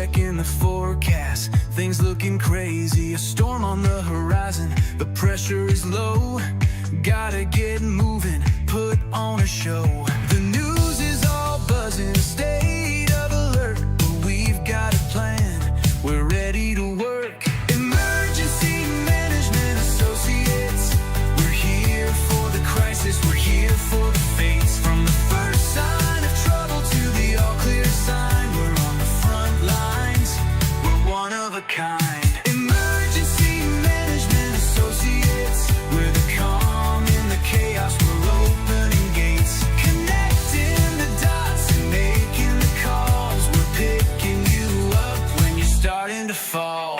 checking the forecast. Things looking crazy, a storm on the horizon. The pressure is low, gotta get moving, put on a show. The news is all buzzing, state of alert, but we've got a plan, we're ready to work. Emergency Management Associates, we're here for the crisis, we're here for the fates. From the first sign of trouble to the all clear sign, we're on the front lines, we're one of a kind. Emergency Management Associates, we're the calm in the chaos, we're opening gates, connecting the dots and making the calls. We're picking you up when you're starting to fall.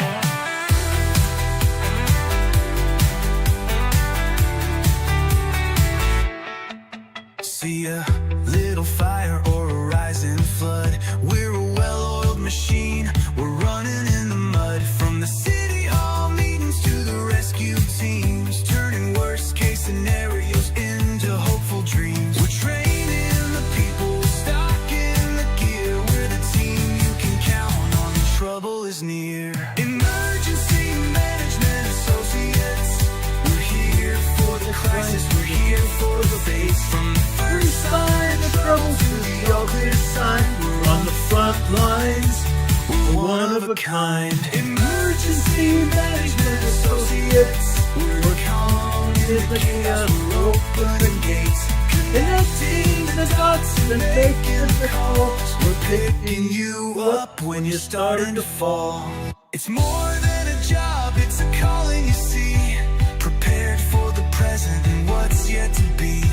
See a little fire or a rising flood, we're a well-oiled machine, we're running in the mud. From the city hall meetings to the rescue teams, turning worst case scenarios into hopeful dreams. We're training the people, stocking the gear, we're the team you can count on when trouble is near. Emergency Management Associates, we're here for the crisis, we're here for the face. From the first sign of trouble to the all clear sign, we're on the front lines, we're one of a kind. Emergency Management Associates, we're calm in the chaos, we're opening gates, connecting the dots and making the calls. We're picking you up when you're starting to fall. It's more than a job, it's a calling, you see. Prepared for the present and what's yet to be.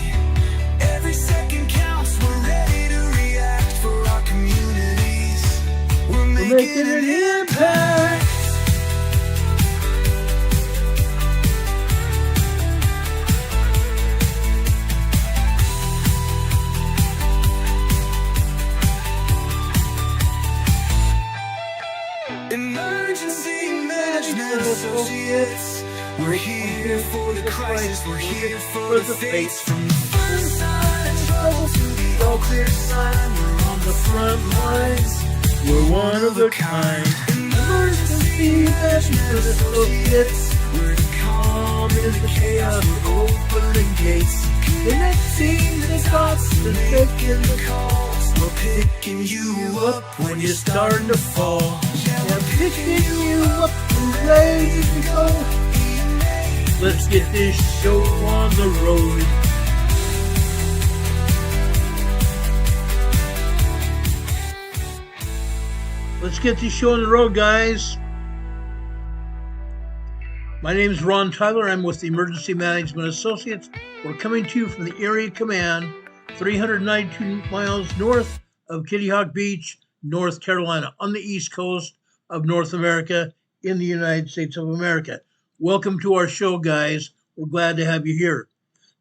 Every second counts, we're ready to react for our communities. We're making an impact. Emergency Management Associates, we're here for the crisis, we're here for the fates. From the first sign of trouble to the all clear sign, we're on the front lines, we're one of a kind. Emergency Management Associates, we're the calm in the chaos, we're opening gates, connecting the dots and making the calls. We're picking you up when you're starting to fall. Yeah, we're picking you up, we're ready to go. Let's get this show on the road. Let's get this show on the road, guys. My name is Ron Tyler. I'm with the Emergency Management Associates. We're coming to you from the Area Command, 392 miles north of Kitty Hawk Beach, North Carolina, on the east coast of North America in the United States of America. Welcome to our show, guys. We're glad to have you here.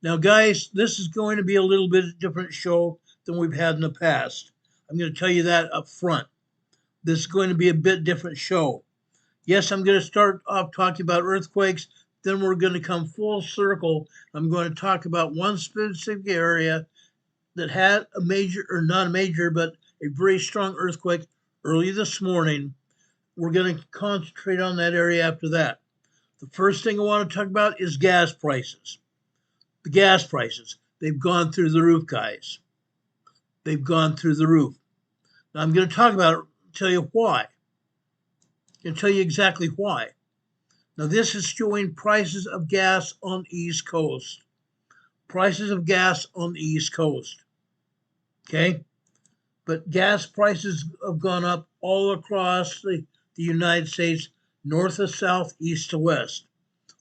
Now, guys, this is going to be a little bit different show than we've had in the past. I'm going to tell you that up front. This is going to be a bit different show. Yes, I'm going to start off talking about earthquakes. Then we're going to come full circle. I'm going to talk about one specific area that had a major, or not a major, but a very strong earthquake early this morning. We're going to concentrate on that area after that. The first thing I want to talk about is gas prices. The gas prices, they've gone through the roof, guys. They've gone through the roof. Now I'm going to talk about it, tell you why. I'm going to tell you exactly why. Now this is showing prices of gas on the East Coast. Prices of gas on the East Coast. Okay? But gas prices have gone up all across the United States, north to south, east to west,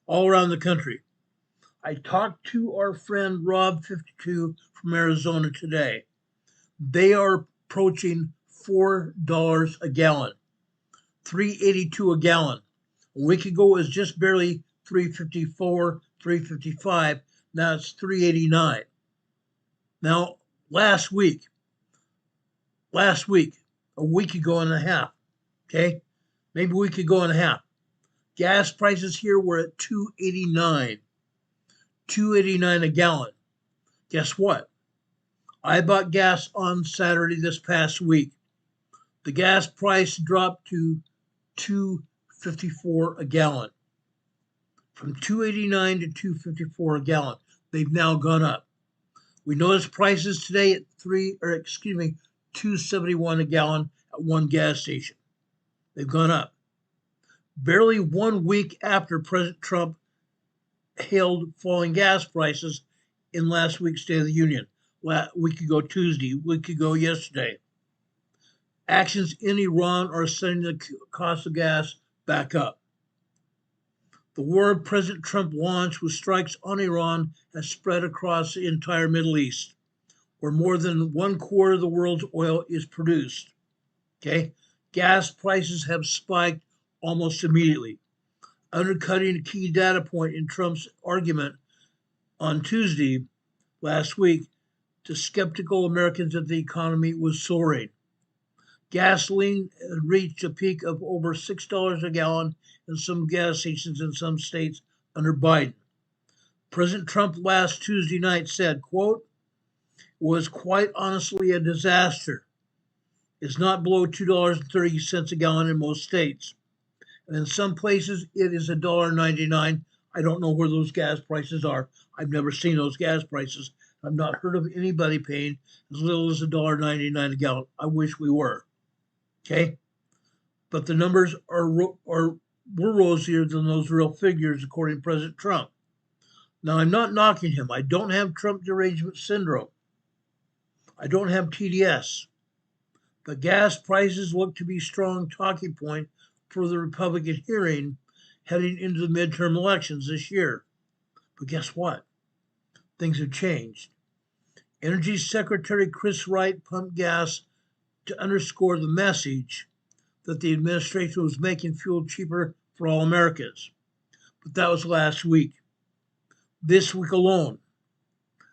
all around the country. I talked to our friend Rob52 from Arizona today. They are approaching $4 a gallon, $3.82 a gallon. A week ago it was just barely $3.54, $3.55. Now it's $3.89. Now, last week, a week ago and a half, okay? Maybe a week ago and a half. Gas prices here were at $2.89. $2.89 a gallon. Guess what? I bought gas on Saturday this past week. The gas price dropped to $2.54 a gallon. From $2.89 to $2.54 a gallon. They've now gone up. We noticed prices today at $2.71 a gallon at one gas station. They've gone up. Barely 1 week after President Trump hailed falling gas prices in last week's State of the Union, a week ago Tuesday, a week ago yesterday. Actions in Iran are sending the cost of gas back up. The war President Trump launched with strikes on Iran has spread across the entire Middle East, where more than 1/4 of the world's oil is produced. Okay? Gas prices have spiked almost immediately, undercutting a key data point in Trump's argument on Tuesday last week to skeptical Americans that the economy was soaring. Gasoline reached a peak of over $6 a gallon in some gas stations in some states under Biden. President Trump last Tuesday night said, quote, was quite honestly a disaster. It's not below $2.30 a gallon in most states. And in some places, it is $1.99. I don't know where those gas prices are. I've never seen those gas prices. I've not heard of anybody paying as little as $1.99 a gallon. I wish we were. Okay? But the numbers were rosier than those real figures, according to President Trump. Now, I'm not knocking him. I don't have Trump derangement syndrome. I don't have TDS. But gas prices look to be a strong talking point for the Republican hearing heading into the midterm elections this year. But guess what? Things have changed. Energy Secretary Chris Wright pumped gas to underscore the message that the administration was making fuel cheaper for all Americans. But that was last week. This week alone,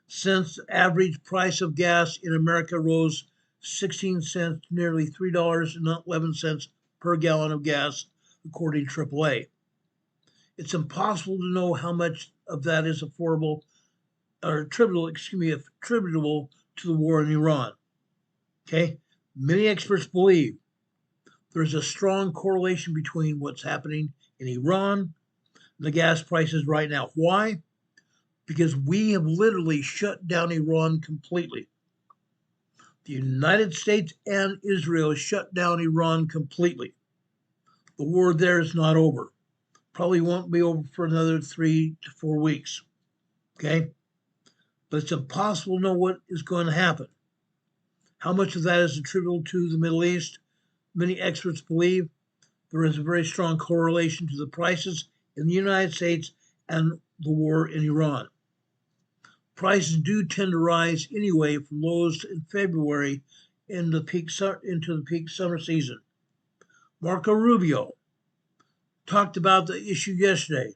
since the average price of gas in America rose 16 cents to nearly $3.11 per gallon of gas, according to AAA. It's impossible to know how much of that is attributable to the war in Iran. Okay? Many experts believe there's a strong correlation between what's happening in Iran and the gas prices right now. Why? Because we have literally shut down Iran completely. The United States and Israel shut down Iran completely. The war there is not over. Probably won't be over for another 3 to 4 weeks. Okay? But it's impossible to know what is going to happen. How much of that is attributable to the Middle East? Many experts believe there is a very strong correlation to the prices in the United States and the war in Iran. Prices do tend to rise anyway from lows in February into the peak summer season. Marco Rubio talked about the issue yesterday,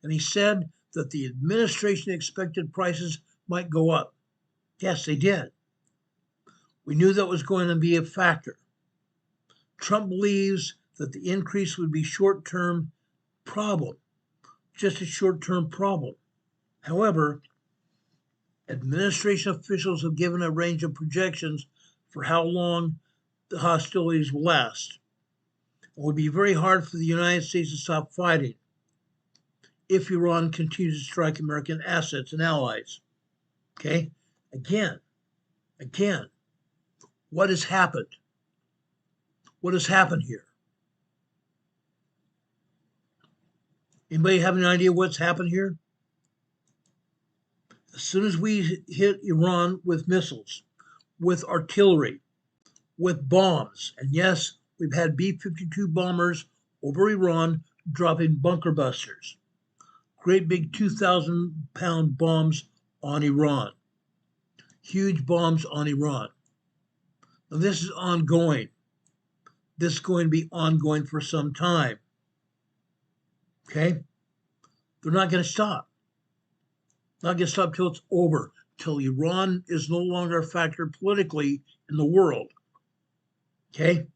and he said that the administration expected prices might go up. Yes, they did. We knew that was going to be a factor. Trump believes that the increase would be short-term problem, just a short-term problem. However, administration officials have given a range of projections for how long the hostilities will last. It would be very hard for the United States to stop fighting if Iran continues to strike American assets and allies. Okay? Again, what has happened? What has happened here? Anybody have an idea what's happened here? As soon as we hit Iran with missiles, with artillery, with bombs, and yes, we've had B-52 bombers over Iran dropping bunker busters, great big 2,000-pound bombs on Iran, huge bombs on Iran. Now, this is ongoing. This is going to be ongoing for some time. Okay? They're not going to stop. Not going to stop till it's over, till Iran is no longer a factor politically in the world. Okay?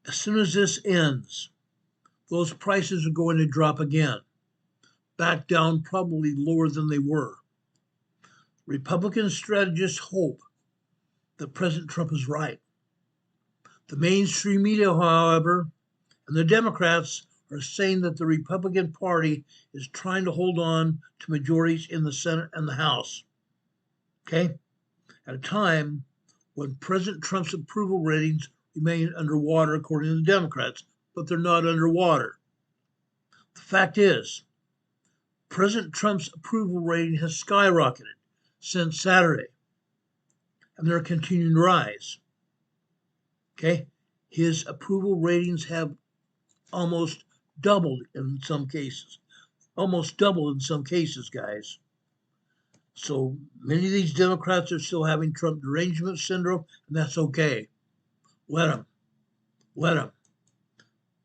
As soon as this ends, those prices are going to drop again, back down probably lower than they were. Republican strategists hope that President Trump is right. The mainstream media, however, and the Democrats are saying that the Republican Party is trying to hold on to majorities in the Senate and the House. Okay? At a time when President Trump's approval ratings remain underwater, according to the Democrats, but they're not underwater. The fact is, President Trump's approval rating has skyrocketed since Saturday, and they're continuing to rise. Okay? His approval ratings have almost doubled in some cases. Almost doubled in some cases, guys. So many of these Democrats are still having Trump derangement syndrome, and that's okay. Let them. Let them.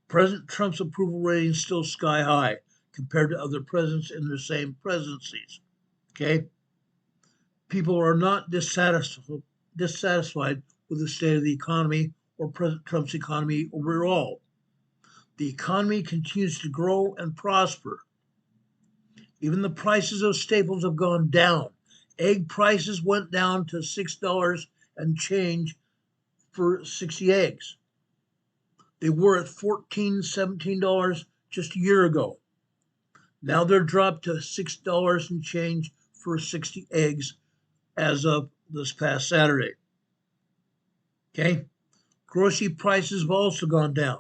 President Trump's approval rating is still sky high compared to other presidents in the same presidencies. Okay? People are not dissatisfied with the state of the economy or President Trump's economy overall. The economy continues to grow and prosper. Even the prices of staples have gone down. Egg prices went down to $6 and change for 60 eggs. They were at $14, $17 just a year ago. Now they're dropped to $6 and change for 60 eggs as of this past Saturday. Okay? Grocery prices have also gone down.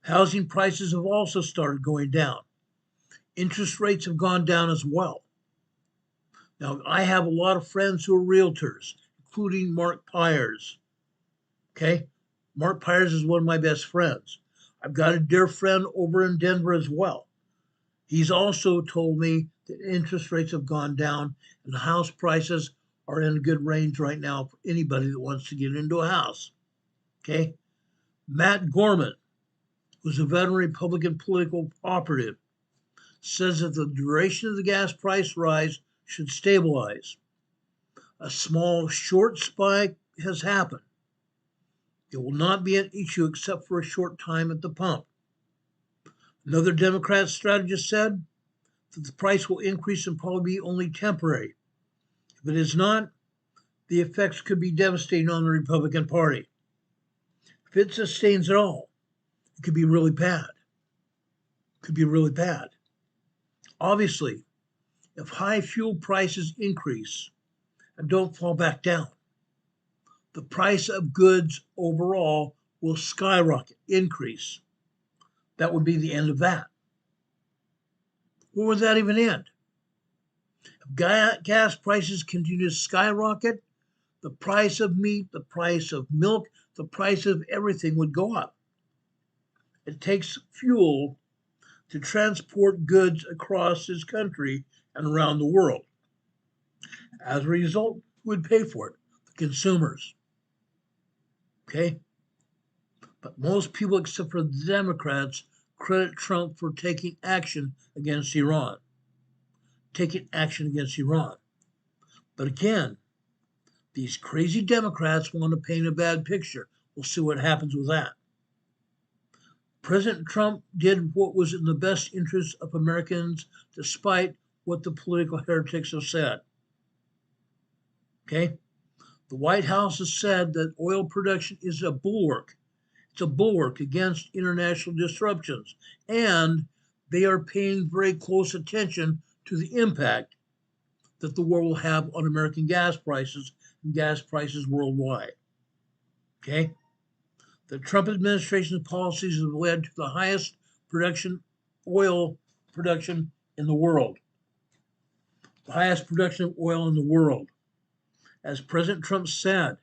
Housing prices have also started going down. Interest rates have gone down as well. Now, I have a lot of friends who are realtors, including Mark Pires. Okay? Mark Pires is one of my best friends. I've got a dear friend over in Denver as well. He's also told me that interest rates have gone down and house prices are in a good range right now for anybody that wants to get into a house. Okay? Matt Gorman, who's a veteran Republican political operative, says that the duration of the gas price rise should stabilize. A small short spike has happened. It will not be an issue except for a short time at the pump. Another Democrat strategist said that the price will increase and probably be only temporary. If it is not, the effects could be devastating on the Republican Party. If it sustains at all, it could be really bad. Could be really bad. Obviously, if high fuel prices increase and don't fall back down, the price of goods overall will skyrocket, increase. That would be the end of that. Where would that even end? If gas prices continue to skyrocket, the price of meat, the price of milk, the price of everything would go up. It takes fuel to transport goods across this country and around the world. As a result, who would pay for it? The consumers. Okay? But most people, except for the Democrats, credit Trump for taking action against Iran. Taking action against Iran. But again, these crazy Democrats want to paint a bad picture. We'll see what happens with that. President Trump did what was in the best interest of Americans, despite what the political heretics have said. Okay? The White House has said that oil production is a bulwark. It's a bulwark against international disruptions. And they are paying very close attention to the impact that the war will have on American gas prices and gas prices worldwide. Okay? The Trump administration's policies have led to the highest oil production in the world. The highest production of oil in the world. As President Trump said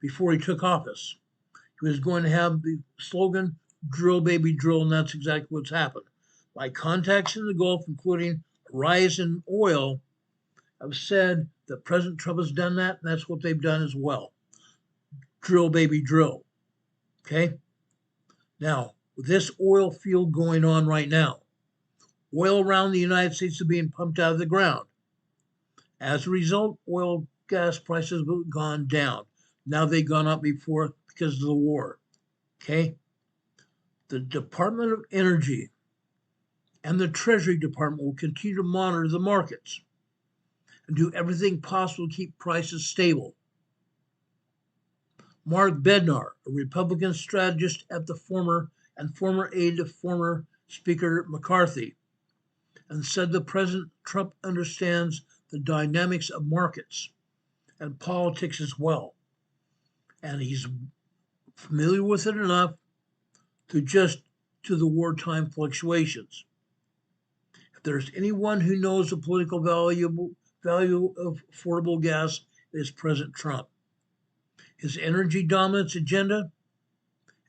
before he took office, he was going to have the slogan, drill, baby, drill, and that's exactly what's happened. By contacts in the Gulf, including a rise in oil, I've said that President Trump has done that, and that's what they've done as well. Drill, baby, drill. Okay? Now, with this oil field going on right now, oil around the United States is being pumped out of the ground. As a result, oil gas prices have gone down. Now they've gone up before because of the war. Okay? The Department of Energy and the Treasury Department will continue to monitor the markets and do everything possible to keep prices stable. Mark Bednar, a Republican strategist at the former aide to former Speaker McCarthy, and said that President Trump understands the dynamics of markets and politics as well, and he's familiar with it enough to adjust to the wartime fluctuations. If there's anyone who knows the political value of affordable gas, it is President Trump. His energy dominance agenda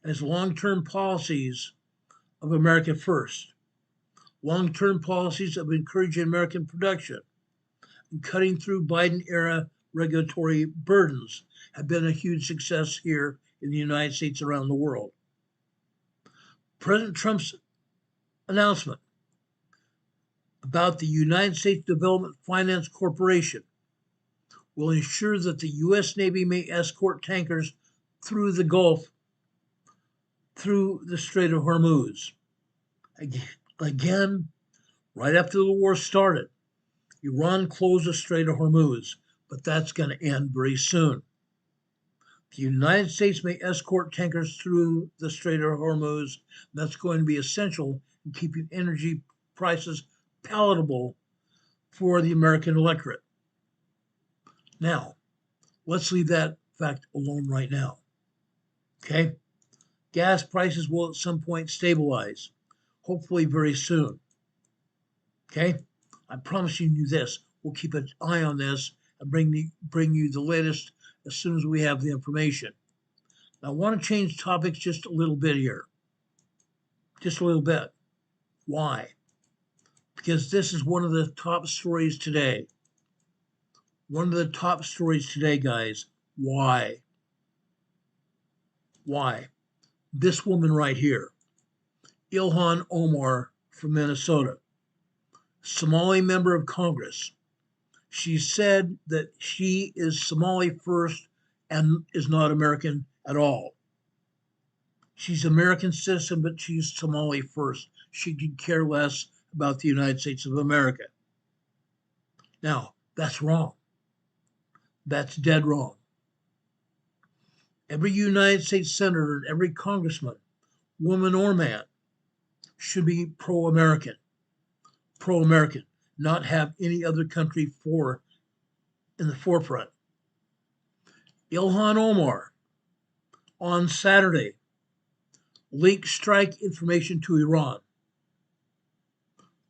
and his long-term policies of America First, long-term policies of encouraging American production and cutting through Biden-era regulatory burdens have been a huge success here in the United States around the world. President Trump's announcement about the United States Development Finance Corporation will ensure that the U.S. Navy may escort tankers through the Gulf, through the Strait of Hormuz. Again, right after the war started, Iran closed the Strait of Hormuz, but that's going to end very soon. The United States may escort tankers through the Strait of Hormuz. That's going to be essential in keeping energy prices palatable for the American electorate. Now, let's leave that fact alone right now. Okay? Gas prices will at some point stabilize, hopefully very soon. Okay? I promise you this. We'll keep an eye on this and bring you the latest as soon as we have the information. Now, I want to change topics just a little bit here. Just a little bit. Why? Because this is one of the top stories today. One of the top stories today, guys. Why? Why? This woman right here, Ilhan Omar from Minnesota, Somali member of Congress. She said that she is Somali first and is not American at all. She's an American citizen, but she's Somali first. She could care less about the United States of America. Now, that's wrong. That's dead wrong. Every United States senator and every congressman, woman or man, should be pro-American, not have any other country in the forefront. Ilhan Omar on Saturday leaked strike information to Iran.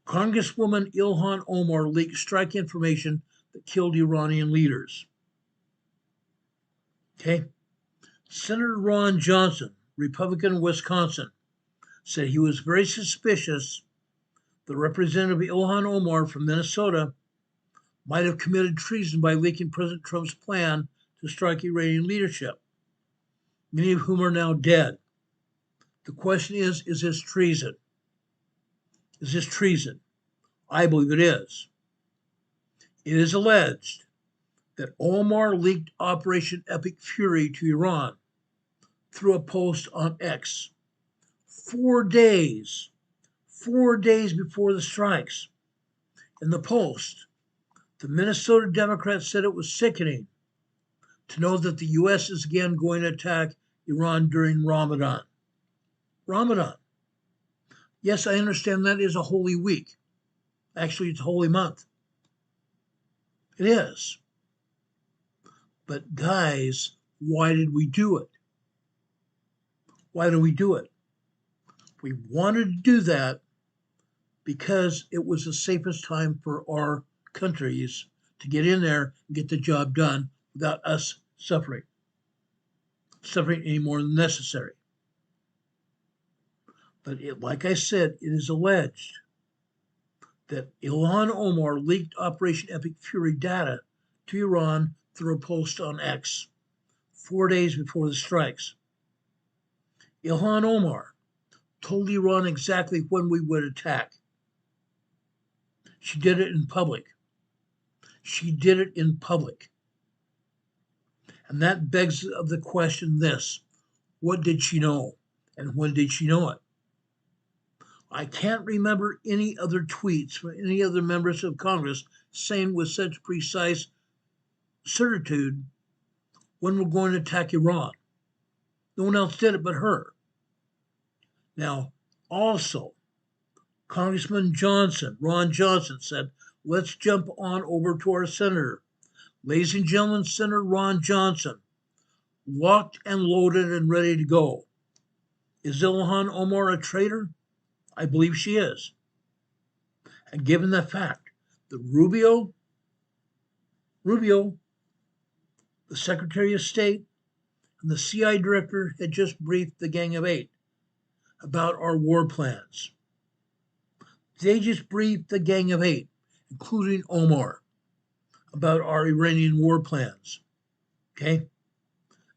Congresswoman Ilhan Omar leaked strike information that killed Iranian leaders. Okay? Senator Ron Johnson, Republican of Wisconsin, said he was very suspicious that Representative Ilhan Omar from Minnesota might have committed treason by leaking President Trump's plan to strike Iranian leadership, many of whom are now dead. The question is this treason? Is this treason? I believe it is. It is alleged that Omar leaked Operation Epic Fury to Iran through a post on X 4 days before the strikes. In the post, the Minnesota Democrats said it was sickening to know that the U.S. is again going to attack Iran during Ramadan. Ramadan. Yes, I understand that is a holy week. Actually, it's a holy month. It is. But guys, why did we do it? Why did we do it? We wanted to do that because it was the safest time for our countries to get in there and get the job done without us suffering any more than necessary. But like I said, it is alleged that Ilhan Omar leaked Operation Epic Fury data to Iran through a post on X 4 days before the strikes. Ilhan Omar told Iran exactly when we would attack. She did it in public. And that begs of the question this: what did she know? And when did she know it? I can't remember any other tweets from any other members of Congress saying with such precise certitude when we're going to attack Iran. No one else did it but her. Now, also, Congressman Johnson, Ron Johnson, said, let's jump on over to our senator. Ladies and gentlemen, Senator Ron Johnson, locked and loaded and ready to go. Is Ilhan Omar a traitor? I believe she is. And given the fact that Rubio, the Secretary of State, and the CIA director had just briefed the Gang of Eight about our war plans. They just briefed the Gang of Eight, including Omar, about our Iranian war plans. Okay?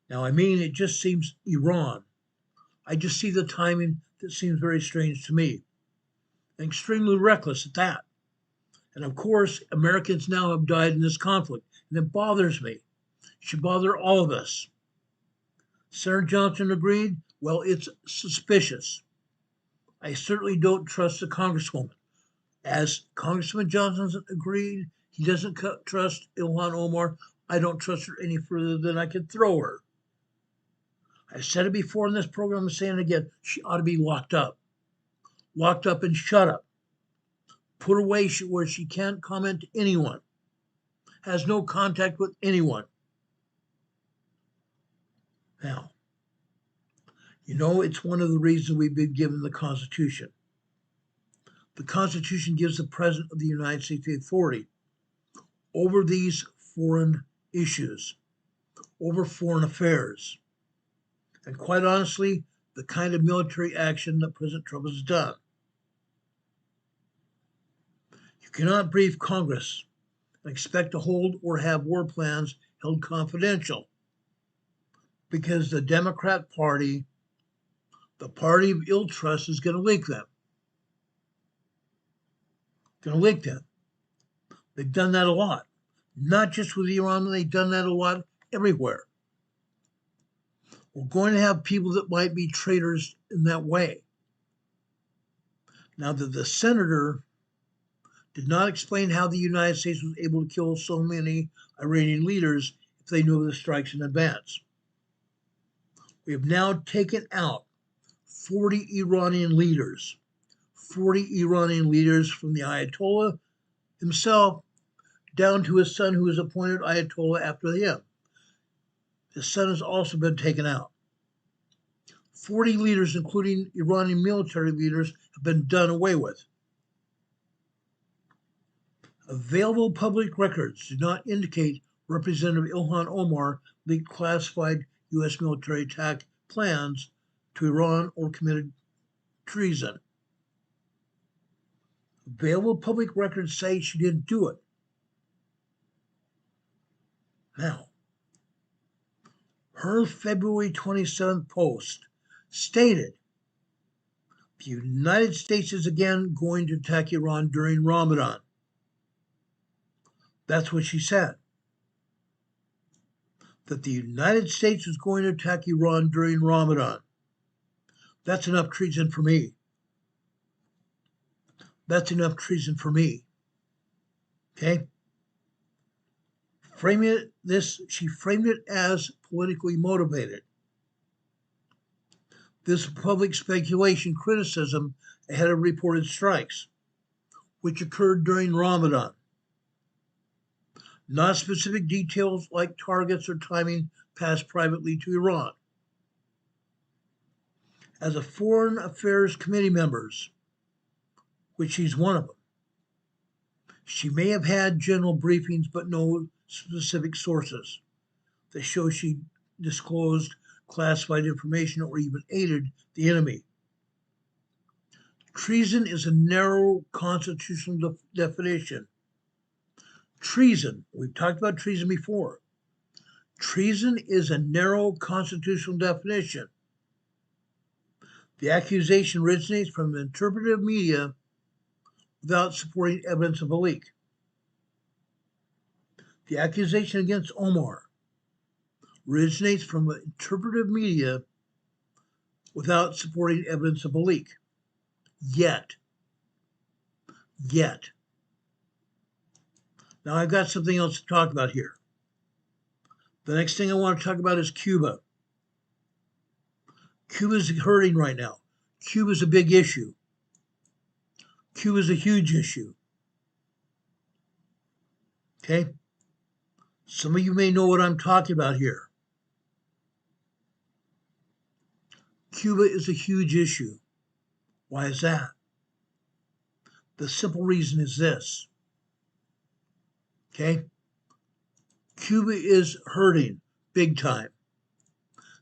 Now, I mean, it just seems Iran. I just see the timing that seems very strange to me, and extremely reckless at that. And of course, Americans now have died in this conflict, and it bothers me. It should bother all of us. Senator Johnson agreed. Well, it's suspicious. I certainly don't trust the Congresswoman. As Congressman Johnson agreed, he doesn't trust Ilhan Omar. I don't trust her any further than I can throw her. I said it before in this program, I'm saying it again. She ought to be locked up. Locked up and shut up. Put away where she can't comment to anyone. Has no contact with anyone. Now, you know, it's one of the reasons we've been given the Constitution. The Constitution gives the President of the United States the authority over these foreign issues, over foreign affairs, and quite honestly, the kind of military action that President Trump has done. You cannot brief Congress and expect to hold or have war plans held confidential, because the Democrat Party, the party of ill trust, is going to leak them. They've done that a lot. Not just with Iran, they've done that a lot everywhere. We're going to have people that might be traitors in that way. Now, that the senator did not explain how the United States was able to kill so many Iranian leaders if they knew of the strikes in advance. We have now taken out 40 Iranian leaders from the Ayatollah himself down to his son, who was appointed Ayatollah after him. His son has also been taken out. 40 leaders, including Iranian military leaders, have been done away with. Available public records do not indicate Representative Ilhan Omar leaked classified U.S. military attack plans to Iran or committed treason. Available public records say she didn't do it. Now, her February 27th post stated, the United States is again going to attack Iran during Ramadan. That's what she said. That the United States is going to attack Iran during Ramadan. That's enough treason for me. Okay? She framed it as politically motivated. This public speculation criticism ahead of reported strikes, which occurred during Ramadan. Not specific details like targets or timing passed privately to Iran. As a Foreign Affairs Committee members, which she's one of them, she may have had general briefings but no specific sources that show she disclosed classified information or even aided the enemy. Treason is a narrow constitutional definition. Treason, we've talked about treason before. Treason is a narrow constitutional definition. The accusation originates from the interpretive media without supporting evidence of a leak. The accusation against Omar originates from the interpretive media without supporting evidence of a leak. Yet. Now I've got something else to talk about here. The next thing I want to talk about is Cuba. Cuba's hurting right now. Cuba's a big issue. Cuba's a huge issue. Okay? Some of you may know what I'm talking about here. Cuba is a huge issue. Why is that? The simple reason is this. Okay? Cuba is hurting big time.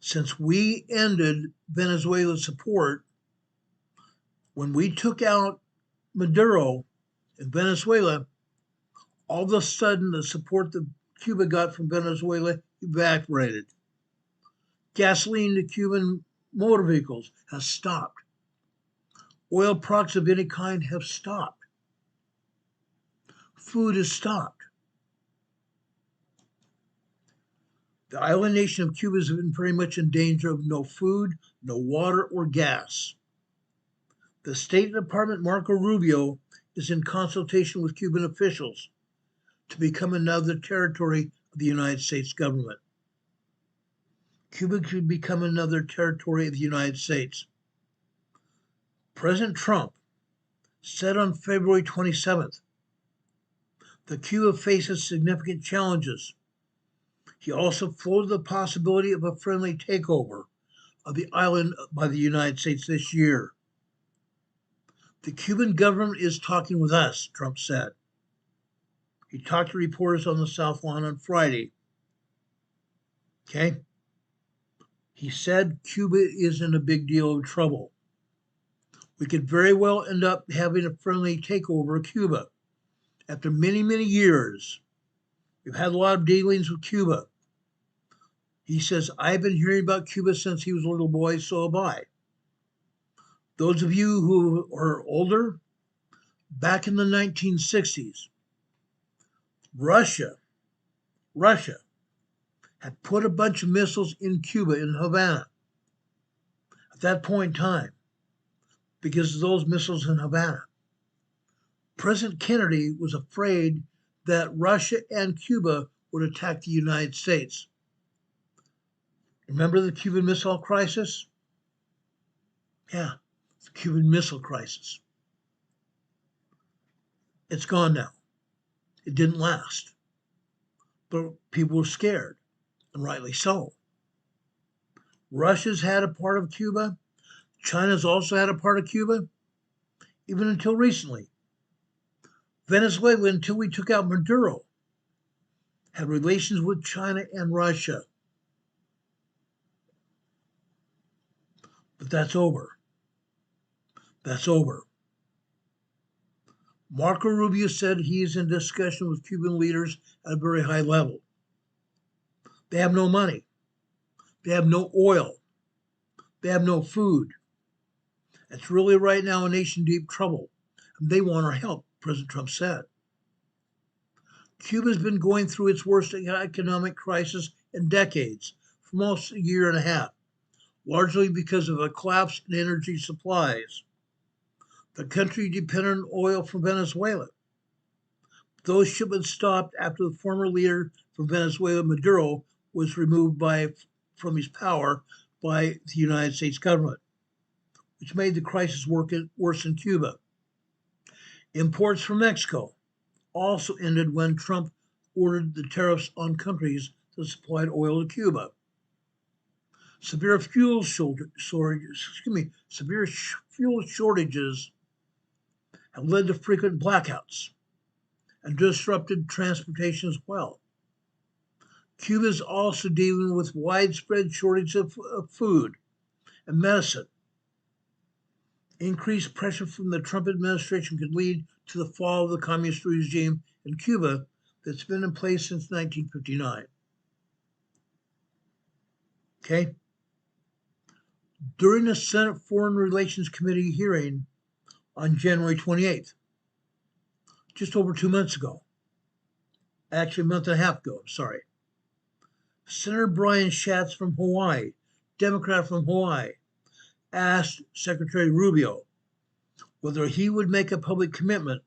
Since we ended Venezuela's support, when we took out Maduro in Venezuela, all of a sudden the support that Cuba got from Venezuela evaporated. Gasoline to Cuban motor vehicles has stopped. Oil products of any kind have stopped. Food has stopped. The island nation of Cuba has been very much in danger of no food, no water, or gas. The State Department, Marco Rubio, is in consultation with Cuban officials to become another territory of the United States government. Cuba could become another territory of the United States. President Trump said on February 27th that Cuba faces significant challenges. He also floated the possibility of a friendly takeover of the island by the United States this year. The Cuban government is talking with us, Trump said. He talked to reporters on the South Lawn on Friday. Okay? He said Cuba is in a big deal of trouble. We could very well end up having a friendly takeover of Cuba. After many, many years, we've had a lot of dealings with Cuba. He says, I've been hearing about Cuba since he was a little boy, so have I. Those of you who are older, back in the 1960s, Russia had put a bunch of missiles in Cuba, in Havana, at that point in time, because of those missiles in Havana. President Kennedy was afraid that Russia and Cuba would attack the United States. Remember the Cuban Missile Crisis? Yeah, the Cuban Missile Crisis. It's gone now. It didn't last. But people were scared, and rightly so. Russia's had a part of Cuba. China's also had a part of Cuba, even until recently. Venezuela, until we took out Maduro, had relations with China and Russia. But that's over. That's over. Marco Rubio said he is in discussion with Cuban leaders at a very high level. They have no money. They have no oil. They have no food. It's really right now a nation in deep trouble. And they want our help, President Trump said. Cuba's been going through its worst economic crisis in decades, for almost a year and a half, largely because of a collapse in energy supplies. The country depended on oil from Venezuela. Those shipments stopped after the former leader from Venezuela, Maduro, was removed from his power by the United States government, which made the crisis worse in Cuba. Imports from Mexico also ended when Trump ordered the tariffs on countries that supplied oil to Cuba. Severe fuel shortages have led to frequent blackouts and disrupted transportation as well. Cuba is also dealing with widespread shortage of food and medicine. Increased pressure from the Trump administration could lead to the fall of the communist regime in Cuba that's been in place since 1959. Okay? During the Senate Foreign Relations Committee hearing on January 28th, just over 2 months ago, actually a month and a half ago, Senator Brian Schatz from Hawaii, Democrat from Hawaii, asked Secretary Rubio whether he would make a public commitment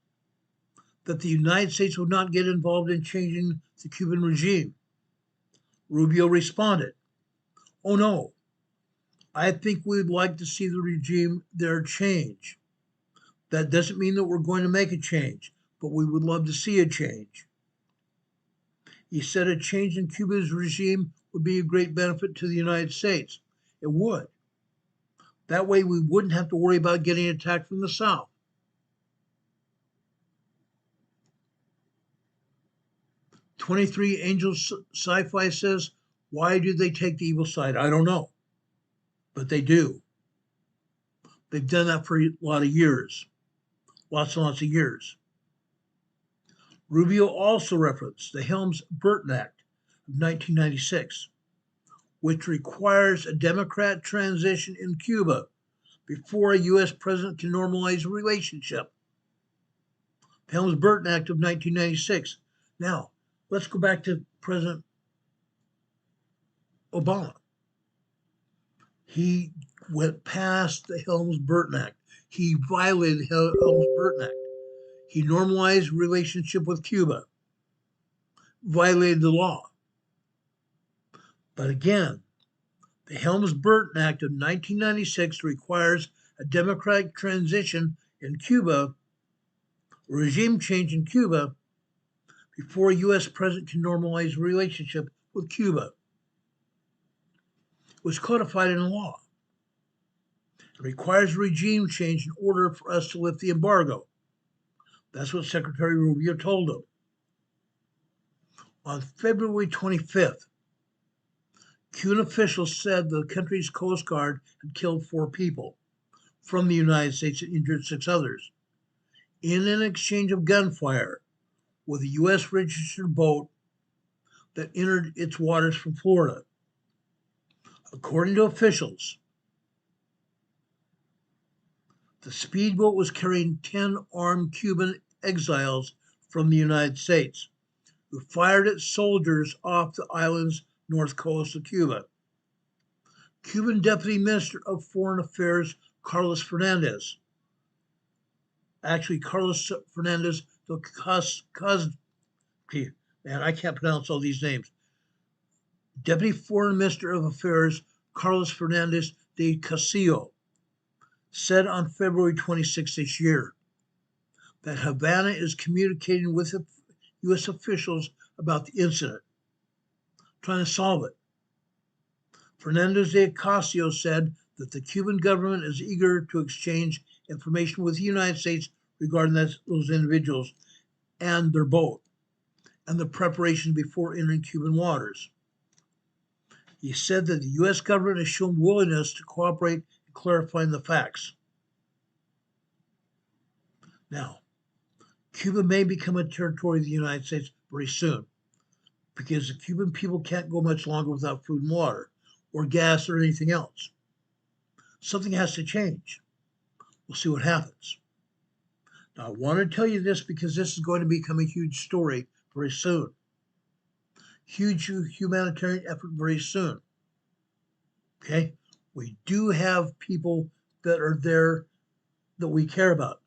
that the United States would not get involved in changing the Cuban regime. Rubio responded, "Oh no, I think we'd like to see the regime there change. That doesn't mean that we're going to make a change, but we would love to see a change. He said a change in Cuba's regime would be a great benefit to the United States. It would. That way we wouldn't have to worry about getting attacked from the south. "23 Angels Sci-Fi says, why do they take the evil side? I don't know, but they do. They've done that for a lot of years, lots and lots of years. Rubio also referenced the Helms-Burton Act of 1996, which requires a Democrat transition in Cuba before a U.S. president can normalize a relationship. The Helms-Burton Act of 1996. Now, let's go back to President Obama. He went past the Helms-Burton Act. He violated the Helms-Burton Act. He normalized relationship with Cuba, violated the law. But again, the Helms-Burton Act of 1996 requires a democratic transition in Cuba, regime change in Cuba, before a U.S. president can normalize a relationship with Cuba. It was codified in law. It requires regime change in order for us to lift the embargo. That's what Secretary Rubio told him. On February 25th, Cuban officials said the country's Coast Guard had killed 4 people from the United States and injured 6 others in an exchange of gunfire with a U.S. registered boat that entered its waters from Florida. According to officials, the speedboat was carrying 10 armed Cuban exiles from the United States who fired at soldiers off the island's north coast of Cuba. Cuban Deputy Minister of Foreign Affairs Carlos Fernandez, Carlos Fernandez de man, I can't pronounce all these names. Deputy Foreign Minister of Affairs Carlos Fernandez de Castillo said on February 26 this year that Havana is communicating with U.S. officials about the incident, trying to solve it. Fernandez de Castillo said that the Cuban government is eager to exchange information with the United States regarding those individuals and their boat and the preparation before entering Cuban waters. He said that the U.S. government has shown willingness to cooperate in clarifying the facts. Now, Cuba may become a territory of the United States very soon because the Cuban people can't go much longer without food and water or gas or anything else. Something has to change. We'll see what happens. Now, I want to tell you this because this is going to become a huge story very soon. Huge humanitarian effort very soon. Okay? We do have people that are there that we care about.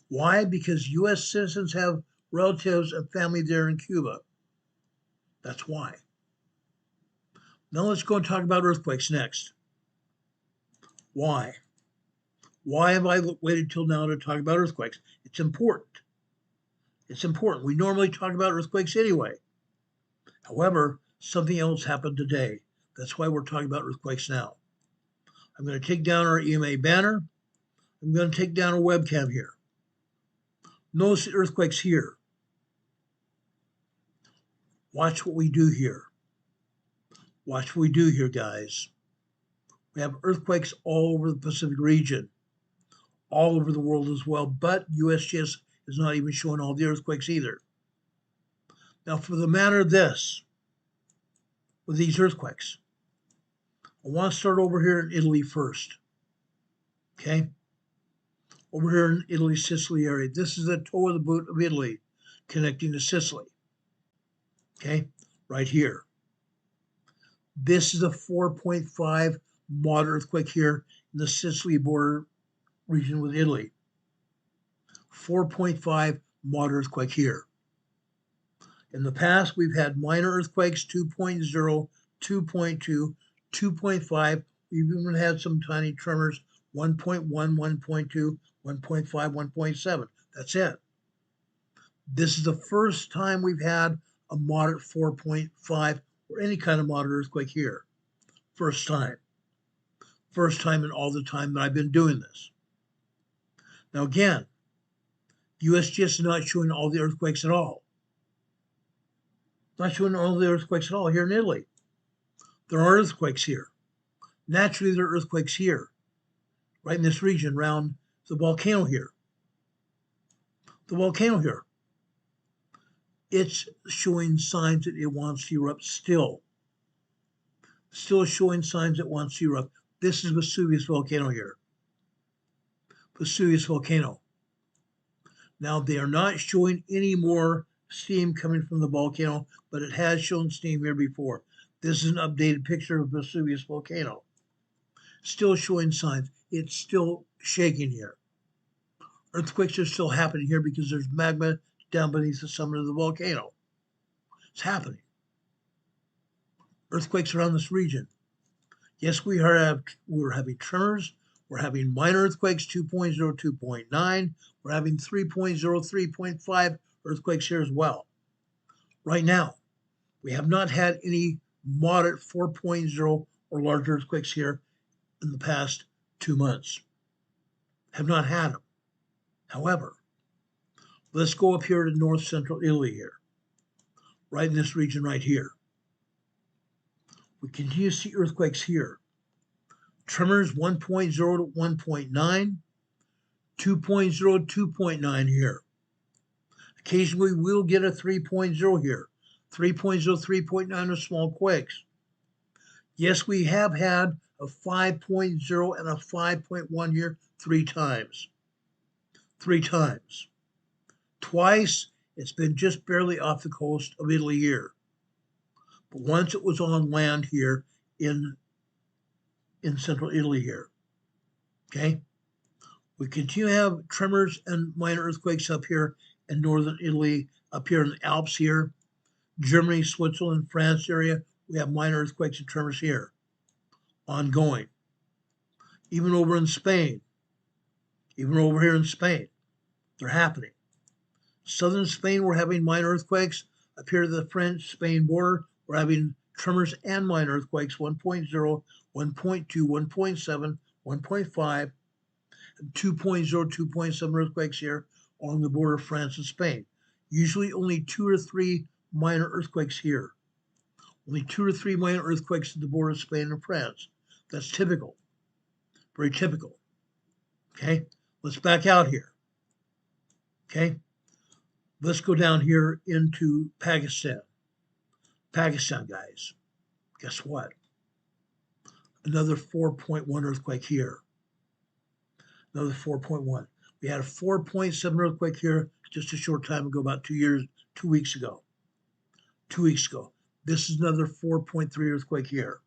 Why? Because U.S. citizens have relatives and family there in Cuba. That's why. Now let's go and talk about earthquakes next. Why? Why have I waited till now to talk about earthquakes? It's important. It's important. We normally talk about earthquakes anyway. However, something else happened today. That's why we're talking about earthquakes now. I'm going to take down our EMA banner. I'm going to take down our webcam here. Notice the earthquakes here. Watch what we do here. Watch what we do here, guys. We have earthquakes all over the Pacific region, all over the world as well, but USGS is not even showing all the earthquakes either. Now, for the matter of this, with these earthquakes, I want to start over here in Italy first. Okay? Over here in Italy, Sicily area. This is the toe of the boot of Italy connecting to Sicily. Okay? Right here. This is a 4.5 moderate earthquake here in the Sicily border region with Italy. 4.5 moderate earthquake here. In the past, we've had minor earthquakes, 2.0, 2.2, 2.5, We've even had some tiny tremors, 1.1, 1.2, 1.5, 1.7. That's it. This is the first time we've had a moderate 4.5 or any kind of moderate earthquake here. First time. First time in all the time that I've been doing this. Now again, USGS is not showing all the earthquakes at all. Not showing all the earthquakes at all here in Italy. There are earthquakes here. Naturally, there are earthquakes here, right in this region around the volcano here. The volcano here. It's showing signs that it wants to erupt still. Still showing signs it wants to erupt. This is Vesuvius volcano here. Vesuvius volcano. Now, they are not showing any more steam coming from the volcano, but it has shown steam here before. This is an updated picture of Vesuvius volcano. Still showing signs. It's still shaking here. Earthquakes are still happening here because there's magma down beneath the summit of the volcano. It's happening. Earthquakes around this region. Yes, we're having tremors. We're having minor earthquakes, 2.0, 2.9. We're having 3.0, 3.5 earthquakes here as well. Right now, we have not had any moderate 4.0 or larger earthquakes here in the past 2 months. Have not had them. However, let's go up here to north central Italy here, right in this region right here. We continue to see earthquakes here. Tremors 1.0 to 1.9, 2.0 to 2.9 here. Occasionally we'll get a 3.0 here. 3.0, 3.9 are small quakes. Yes, we have had a 5.0 and a 5.1 here 3 times. 3 times. Twice, it's been just barely off the coast of Italy here. But once it was on land here in central Italy here. Okay? We continue to have tremors and minor earthquakes up here in northern Italy, up here in the Alps here. Germany, Switzerland, France area, we have minor earthquakes and tremors here. Ongoing. Even over in Spain. Even over here in Spain. They're happening. Southern Spain, we're having minor earthquakes. Up here to the French-Spain border, we're having tremors and minor earthquakes, 1.0, 1.2, 1.7, 1.5, 2.0, 2.7 earthquakes here along the border of France and Spain. Usually only 2 or 3 minor earthquakes here. Only 2 or 3 minor earthquakes at the border of Spain and France. That's typical. Very typical. Okay, let's back out here. Okay, let's go down here into Pakistan. Pakistan, guys. Guess what? Another 4.1 earthquake here. Another 4.1. We had a 4.7 earthquake here just a short time ago, about 2 weeks ago. 2 weeks ago. This is another 4.3 earthquake here.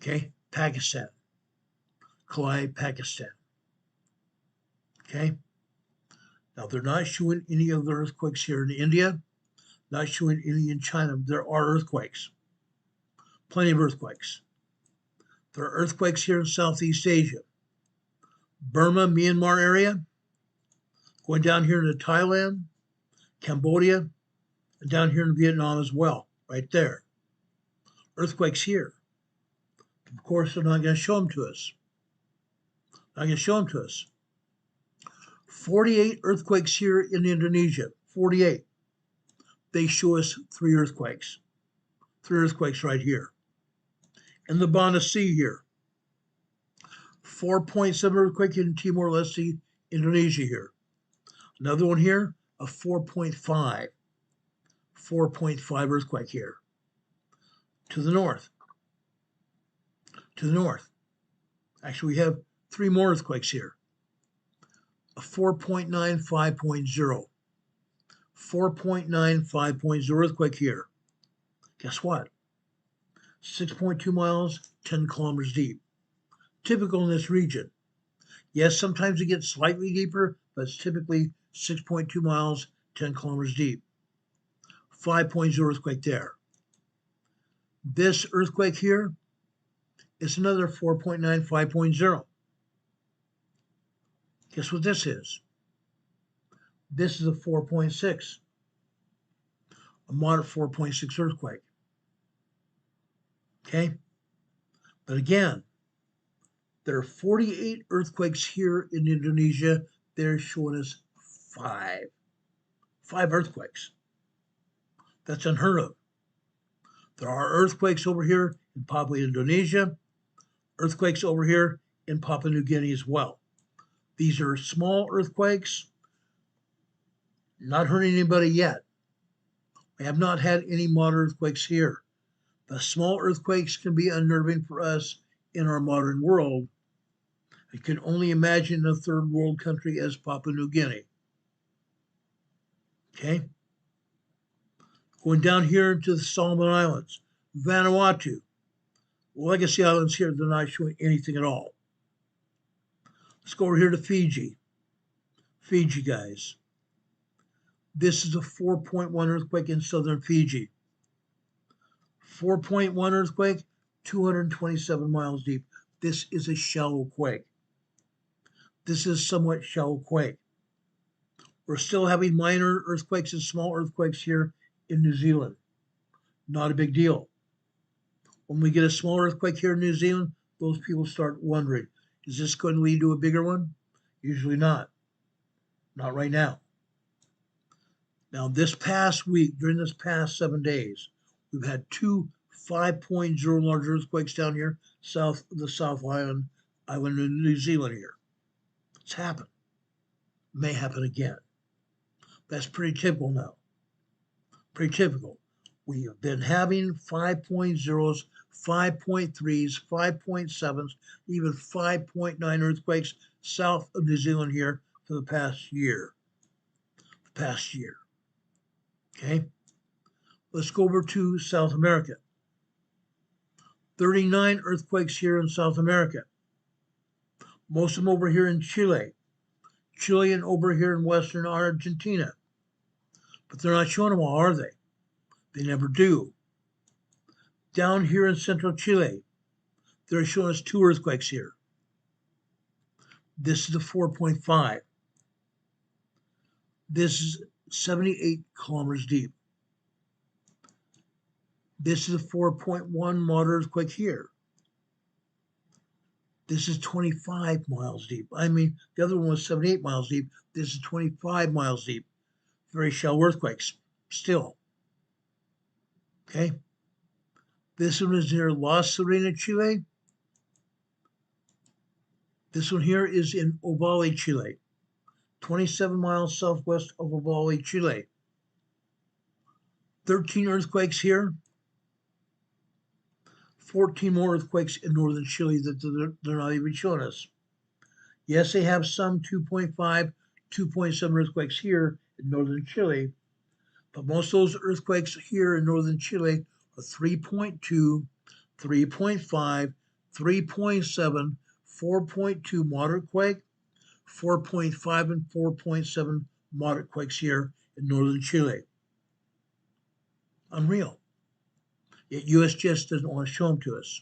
Okay, Pakistan. Kalai, Pakistan. Okay. Now they're not showing any of the earthquakes here in India, not showing any in China. There are earthquakes. Plenty of earthquakes. There are earthquakes here in Southeast Asia. Burma, Myanmar area, going down here into Thailand, Cambodia, and down here in Vietnam as well, right there. Earthquakes here. Of course, they're not going to show them to us. Not going to show them to us. 48 earthquakes here in Indonesia. 48. They show us 3 earthquakes. 3 earthquakes right here. In the Banda Sea here. 4.7 earthquake in Timor-Leste, Indonesia here. Another one here, a 4.5. 4.5 earthquake here. To the north. To the north. Actually, we have 3 more earthquakes here. A 4.9, 5.0. 4.9, 5.0 earthquake here. Guess what? 6.2 miles, 10 kilometers deep. Typical in this region. Yes, sometimes it gets slightly deeper, but it's typically 6.2 miles, 10 kilometers deep. 5.0 earthquake there. This earthquake here It's another 4.9, 5.0. Guess what this is? This is a 4.6, a moderate 4.6 earthquake. Okay? But again, there are 48 earthquakes here in Indonesia. They're showing us five earthquakes. That's unheard of. There are earthquakes over here in Papua, Indonesia, earthquakes over here in Papua New Guinea as well. These are small earthquakes, not hurting anybody yet. We have not had any modern earthquakes here. The small earthquakes can be unnerving for us in our modern world. I can only imagine a third world country as Papua New Guinea. Okay? Going down here to the Solomon Islands, Vanuatu, Legacy Islands here, they're not showing anything at all. Let's go over here to Fiji. Fiji, guys. This is a 4.1 earthquake in southern Fiji. 4.1 earthquake, 227 miles deep. This is a shallow quake. This is somewhat shallow quake. We're still having minor earthquakes and small earthquakes here in New Zealand. Not a big deal. When we get a small earthquake here in New Zealand, those people start wondering, is this going to lead to a bigger one? Usually not. Not right now. Now, this past week, during this past 7 days, we've had two 5.0 large earthquakes down here, south of the South Island in New Zealand here. It's happened. May happen again. That's pretty typical now. Pretty typical. We have been having 5.0s, 5.3s, 5.7s, even 5.9 earthquakes south of New Zealand here for the past year. Okay? Let's go over to South America. 39 earthquakes here in South America. Most of them over here in Chile. Chile and over here in Western Argentina. But they're not showing them all, are they? They never do. Down here in central Chile, they're showing us two earthquakes here. This is a 4.5. This is 78 kilometers deep. This is a 4.1 moderate earthquake here. This is 25 miles deep. I mean, the other one was 78 miles deep. This is 25 miles deep. Very shallow earthquakes, still. Okay? This one is near La Serena, Chile. This one here is in Ovalle, Chile. 27 miles southwest of Ovalle, Chile. 13 earthquakes here. 14 more earthquakes in northern Chile that they're not even showing us. Yes, they have some 2.5, 2.7 earthquakes here in northern Chile, but most of those earthquakes here in northern Chile are 3.2, 3.5, 3.7, 4.2 moderate quake, 4.5 and 4.7 moderate quakes here in northern Chile. Unreal. Yet USGS doesn't want to show them to us.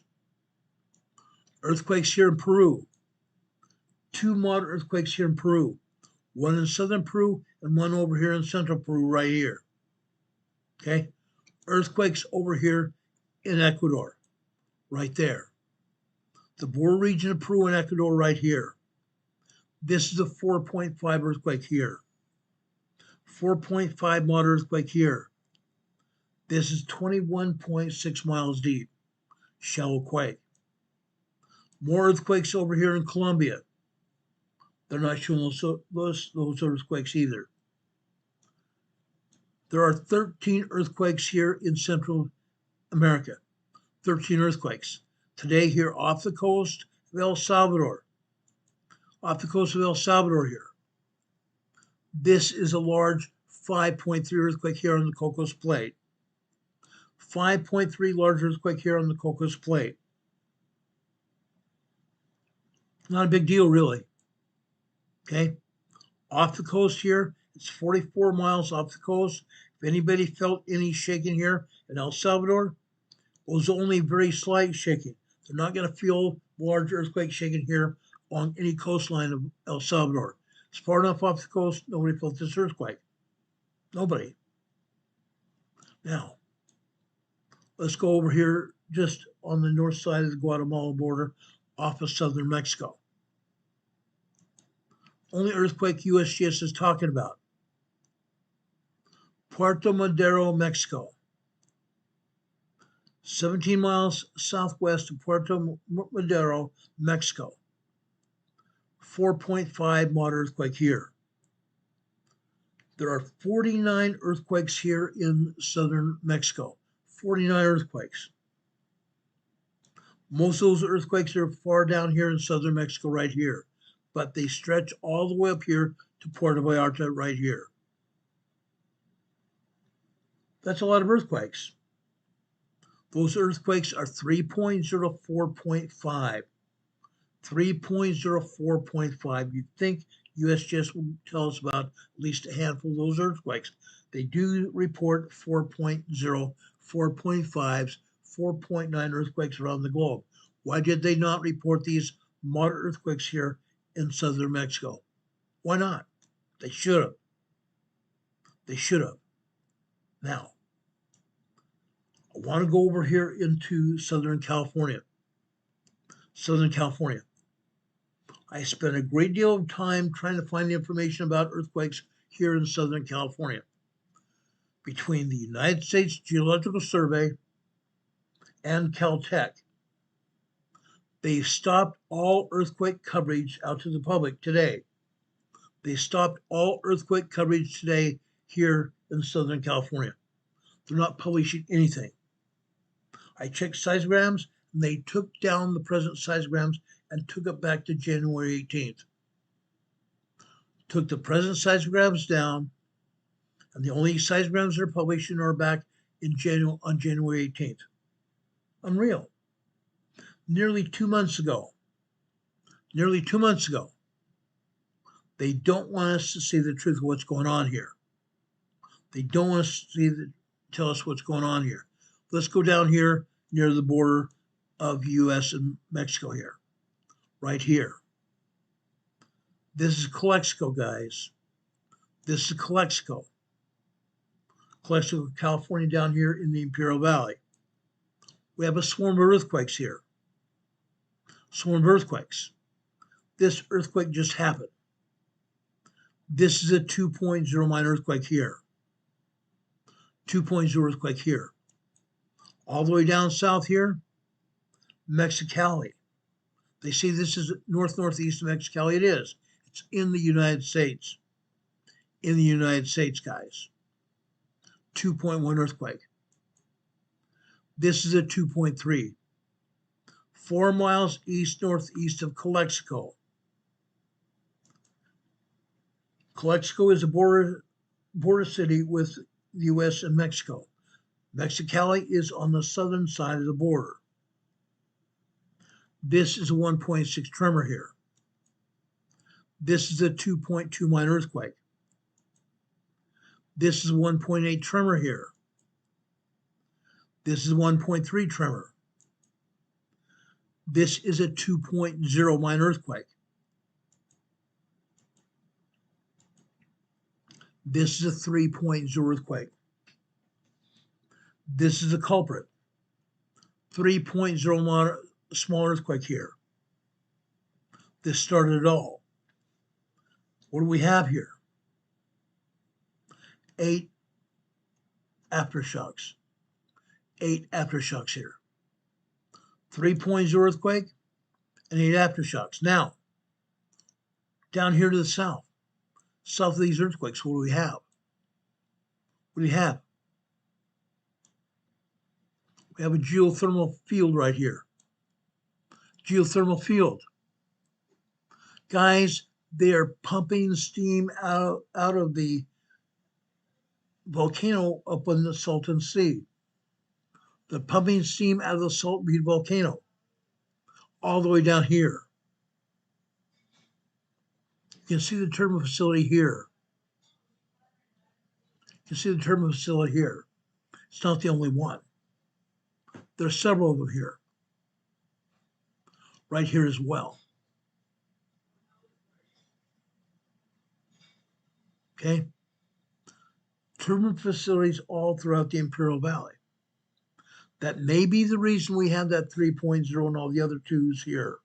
Earthquakes here in Peru. Two moderate earthquakes here in Peru. One in southern Peru and one over here in central Peru right here. Okay? Earthquakes over here in Ecuador. Right there. The border region of Peru and Ecuador right here. This is a 4.5 earthquake here. 4.5 moderate earthquake here. This is 21.6 miles deep. Shallow quake. More earthquakes over here in Colombia. They're not showing those earthquakes either. There are 13 earthquakes here in Central America. 13 earthquakes. Today here off the coast of El Salvador. Off the coast of El Salvador here. This is a large 5.3 earthquake here on the Cocos Plate. 5.3 large earthquake here on the Cocos Plate. Not a big deal, really. Okay? Off the coast here, it's 44 miles off the coast. If anybody felt any shaking here in El Salvador, it was only very slight shaking. They're not going to feel large earthquake shaking here along any coastline of El Salvador. It's far enough off the coast, nobody felt this earthquake. Nobody. Now, let's go over here just on the north side of the Guatemala border off of southern Mexico. Only earthquake USGS is talking about. Puerto Madero, Mexico. 17 miles southwest of Puerto Madero, Mexico. 4.5 moderate earthquake here. There are 49 earthquakes here in southern Mexico. 49 earthquakes. Most of those earthquakes are far down here in southern Mexico right here, but they stretch all the way up here to Puerto Vallarta right here. That's a lot of earthquakes. Those earthquakes are 3.04.5. 3.04.5. You'd think USGS will tell us about at least a handful of those earthquakes. They do report 4.0, 4.5s, 4.9 earthquakes around the globe. Why did they not report these moderate earthquakes here in southern Mexico? Why not? They should have. They should have. Now, I want to go over here into Southern California. Southern California. I spent a great deal of time trying to find information about earthquakes here in Southern California. Between the United States Geological Survey and Caltech, they stopped all earthquake coverage out to the public today. They stopped all earthquake coverage today here in Southern California. They're not publishing anything. I checked seismograms, and they took down the present seismograms and took it back to January 18th. Took the present seismograms down, and the only seismograms they're publishing are back on January 18th. Unreal. Nearly 2 months ago, they don't want us to see the truth of what's going on here. They don't want us to tell us what's going on here. Let's go down here near the border of US and Mexico here, right here. This is Calexico, guys. This is Calexico. Calexico, California, down here in the Imperial Valley. We have a swarm of earthquakes here. Swarm of earthquakes. This earthquake just happened. This is a 2.0 minor earthquake here. 2.0 earthquake here. All the way down south here, Mexicali. They say this is northeast of Mexicali. It is. It's in the United States. In the United States, guys. 2.1 earthquake. This is a 2.3. 4 miles northeast of Calexico. Calexico is a border city with the U.S. and Mexico. Mexicali is on the southern side of the border. This is a 1.6 tremor here. This is a 2.2 minor earthquake. This is a 1.8 tremor here. This is a 1.3 tremor. This is a 2.0 minor earthquake. This is a 3.0 earthquake. This is a culprit. 3.0 small earthquake here. This started it all. What do we have here? 8 aftershocks. 8 aftershocks here. 3.0 earthquake and 8 aftershocks. Now, down here to the south of these earthquakes, what do we have? What do we have? We have a geothermal field right here. Geothermal field. Guys, they are pumping steam out of the volcano up in the Salton Sea. They're pumping steam out of the Salton Sea volcano all the way down here. You can see the terminal facility here. You can see the terminal facility here. It's not the only one. There are several of them here. right here as well. Okay? Turbine facilities all throughout the Imperial Valley. That may be the reason we have that 3.0 and all the other twos here.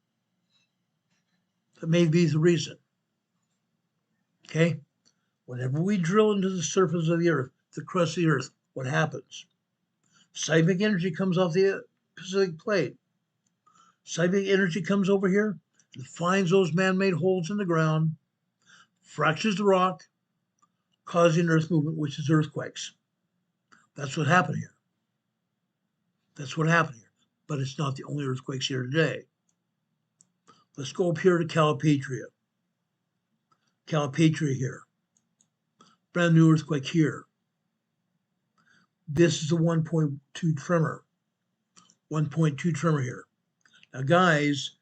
That may be the reason. Okay? Whenever we drill into the surface of the earth, the crust of the earth, what happens? Seismic energy comes off the Pacific plate. Seismic energy comes over here and finds those man-made holes in the ground, fractures the rock, causing earth movement, which is earthquakes. That's what happened here. That's what happened here. But it's not the only earthquakes here today. Let's go up here to Calipatria. Calipatria here. Brand new earthquake here. This is a 1.2 tremor. 1.2 tremor here. Now, guys,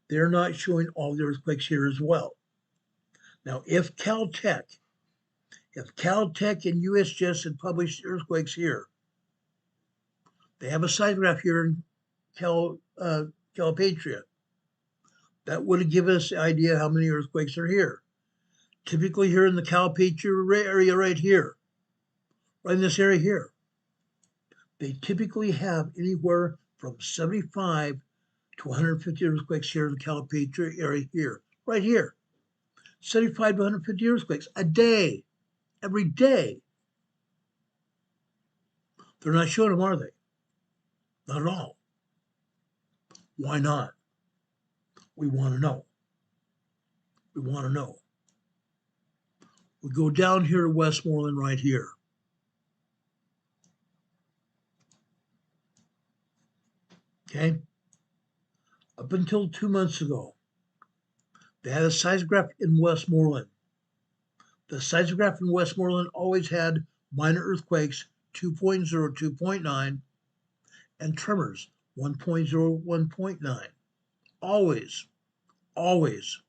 they're not showing all the earthquakes here as well. Now, if Caltech and USGS had published earthquakes here, they have a seismograph here in Calipatria. That would have given us the idea how many earthquakes are here. Typically here in the Calipatria area right here, right in this area here, they typically have anywhere from 75 to 150 earthquakes here in the Calipatria area here, right here. 75 to 150 earthquakes a day, every day. They're not showing them, are they? Not at all. Why not? We want to know. We want to know. We go down here to Westmoreland right here. Okay? Up until 2 months ago, they had a seismograph in Westmoreland. The seismograph in Westmoreland always had minor earthquakes 2.0, 2.9, and tremors 1.0, 1.9. Always, always.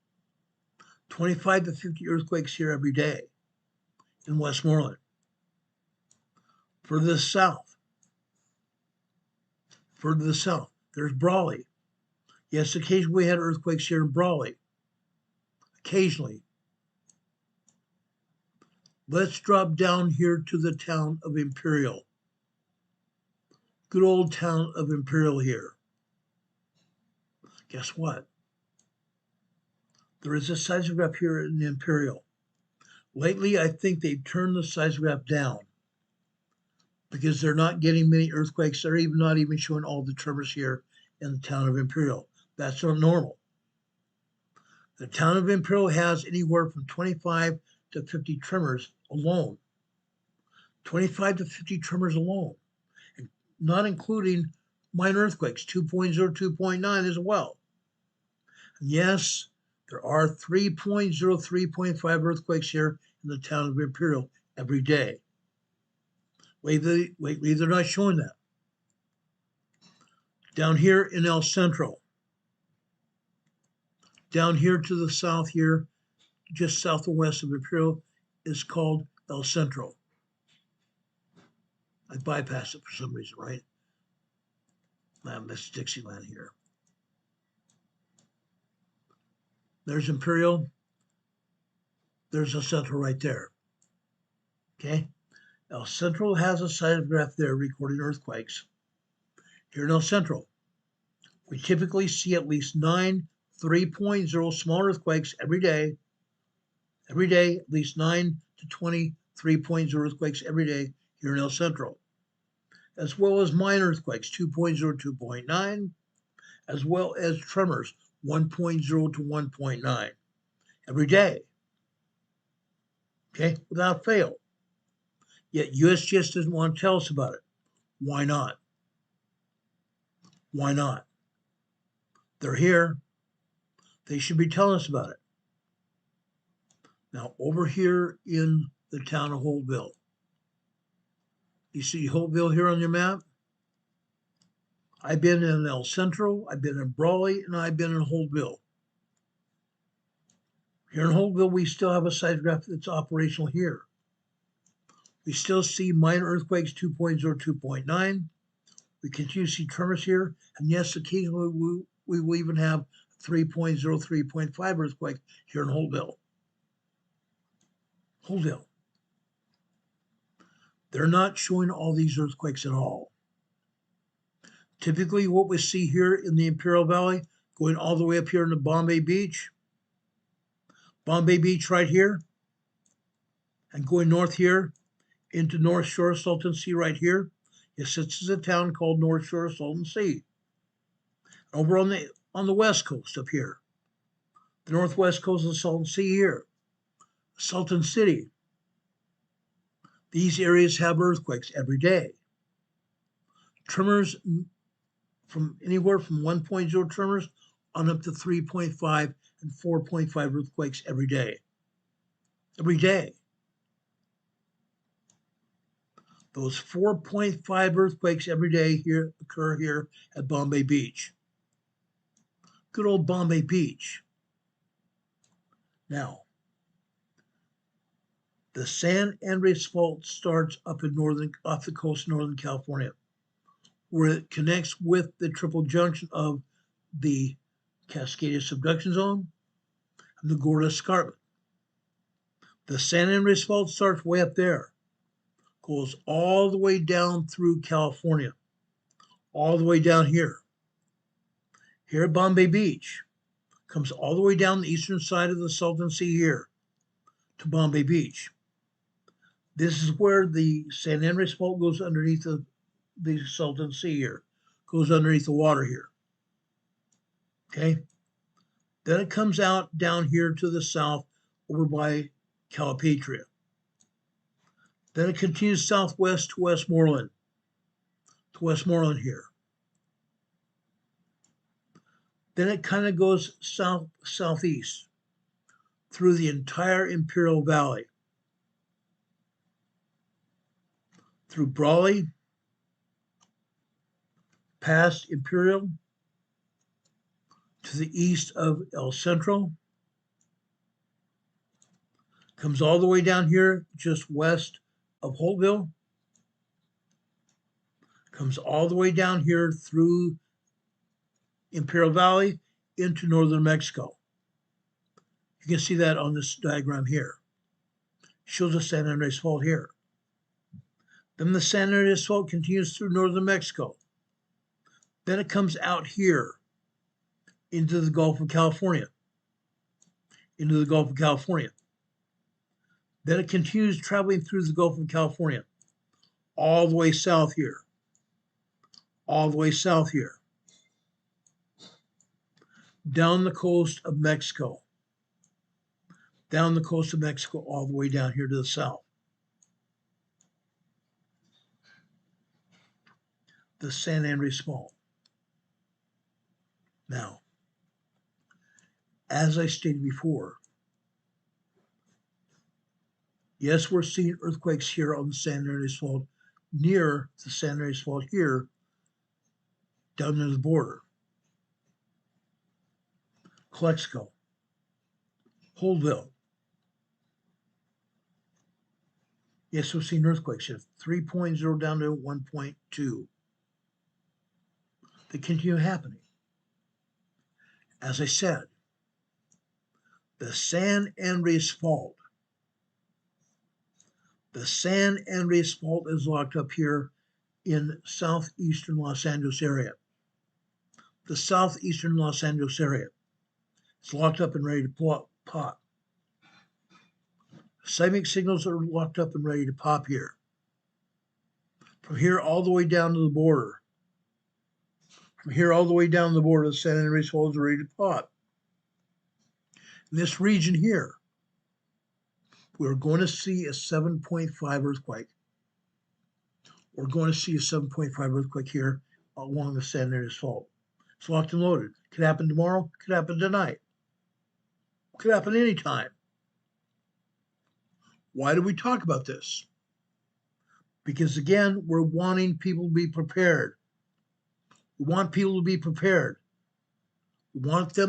25 to 50 earthquakes here every day in Westmoreland. Further south, there's Brawley. Yes, occasionally we had earthquakes here in Brawley. Occasionally. Let's drop down here to the town of Imperial. Good old town of Imperial here. Guess what? There is a seismograph here in Imperial. Lately, I think they've turned the seismograph down because they're not getting many earthquakes. They're not even showing all the tremors here in the town of Imperial. That's not normal. The town of Imperial has anywhere from 25 to 50 tremors alone. 25 to 50 tremors alone, and not including minor earthquakes, 2.0, 2.9 as well. And yes, there are 3.0, 3.5 earthquakes here in the town of Imperial every day. Lately, they're not showing that. Down here in El Centro, down here to the south here, just south and west of Imperial, is called El Centro. I bypassed it for some reason, right? That's Dixieland here. There's Imperial. There's El Centro right there. Okay? El Centro has a seismograph there recording earthquakes. Here in El Centro, we typically see at least 9 3.0 small earthquakes every day. Every day, at least 9 to 20 3.0 earthquakes every day here in El Centro, as well as minor earthquakes 2.0, 2.9, as well as tremors 1.0 to 1.9 every day. Okay, without fail. Yet USGS doesn't want to tell us about it. Why not? Why not? They're here. They should be telling us about it. Now, over here in the town of Holtville, you see Holtville here on your map? I've been in El Centro, I've been in Brawley, and I've been in Holtville. Here in Holtville, we still have a seismograph that's operational here. We still see minor earthquakes 2.0, 2.9. We continue to see tremors here, and yes, occasionally we will even have 3.03.5 earthquake here in Holtville. They're not showing all these earthquakes at all. Typically, what we see here in the Imperial Valley, going all the way up here into Bombay Beach right here, and going north here into North Shore Salton Sea right here. Yes, this is a town called North Shore Salton Sea. Over on the west coast up here, the northwest coast of the Salton Sea here, Salton City. These areas have earthquakes every day. Tremors from anywhere from 1.0 tremors on up to 3.5 and 4.5 earthquakes every day. Every day. Those 4.5 earthquakes every day here occur here at Bombay Beach. Good old Bombay Beach. Now, the San Andreas Fault starts up in off the coast of Northern California, where it connects with the triple junction of the Cascadia Subduction Zone and the Gorda Escarpment. The San Andreas Fault starts way up there, goes all the way down through California, all the way down here. Here at Bombay Beach, comes all the way down the eastern side of the Salton Sea here to Bombay Beach. This is where the San Andreas Fault goes underneath the Salton Sea here, goes underneath the water here. Okay? Then it comes out down here to the south over by Calipatria. Then it continues southwest to Westmoreland here. Then it kind of goes southeast through the entire Imperial Valley, through Brawley, past Imperial, to the east of El Centro, comes all the way down here just west of Holtville, comes all the way down here through Imperial Valley into northern Mexico. You can see that on this diagram here. It shows the San Andreas Fault here. Then the San Andreas Fault continues through northern Mexico. Then it comes out here into the Gulf of California. Then it continues traveling through the Gulf of California, all the way south here. Down the coast of Mexico. All the way down here to the south. The San Andreas Fault. Now, as I stated before, yes, we're seeing earthquakes here on the San Andreas Fault, near the San Andreas Fault here, down near the border. Calexico, Holtville. Yes, we're seeing earthquakes here, 3.0 down to 1.2. They continue happening. As I said, the San Andreas Fault. The San Andreas Fault is locked up here in southeastern Los Angeles area. It's locked up and ready to pop. Seismic signals are locked up and ready to pop here. From here all the way down to the border. The San Andreas Fault is ready to pop. In this region here, we're going to see a 7.5 earthquake. Here along the San Andreas Fault. It's locked and loaded. Could happen tomorrow, could happen tonight. Could happen anytime. Why do we talk about this? Because again, we're wanting people to be prepared. We want them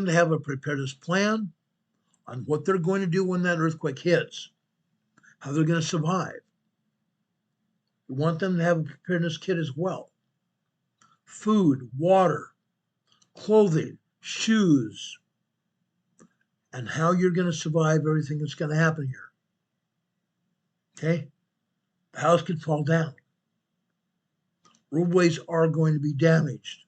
to have a preparedness plan on what they're going to do when that earthquake hits, how they're going to survive. We want them to have a preparedness kit as well. Food, water, clothing, shoes, and how you're going to survive everything that's going to happen here. Okay? The house could fall down. Roadways are going to be damaged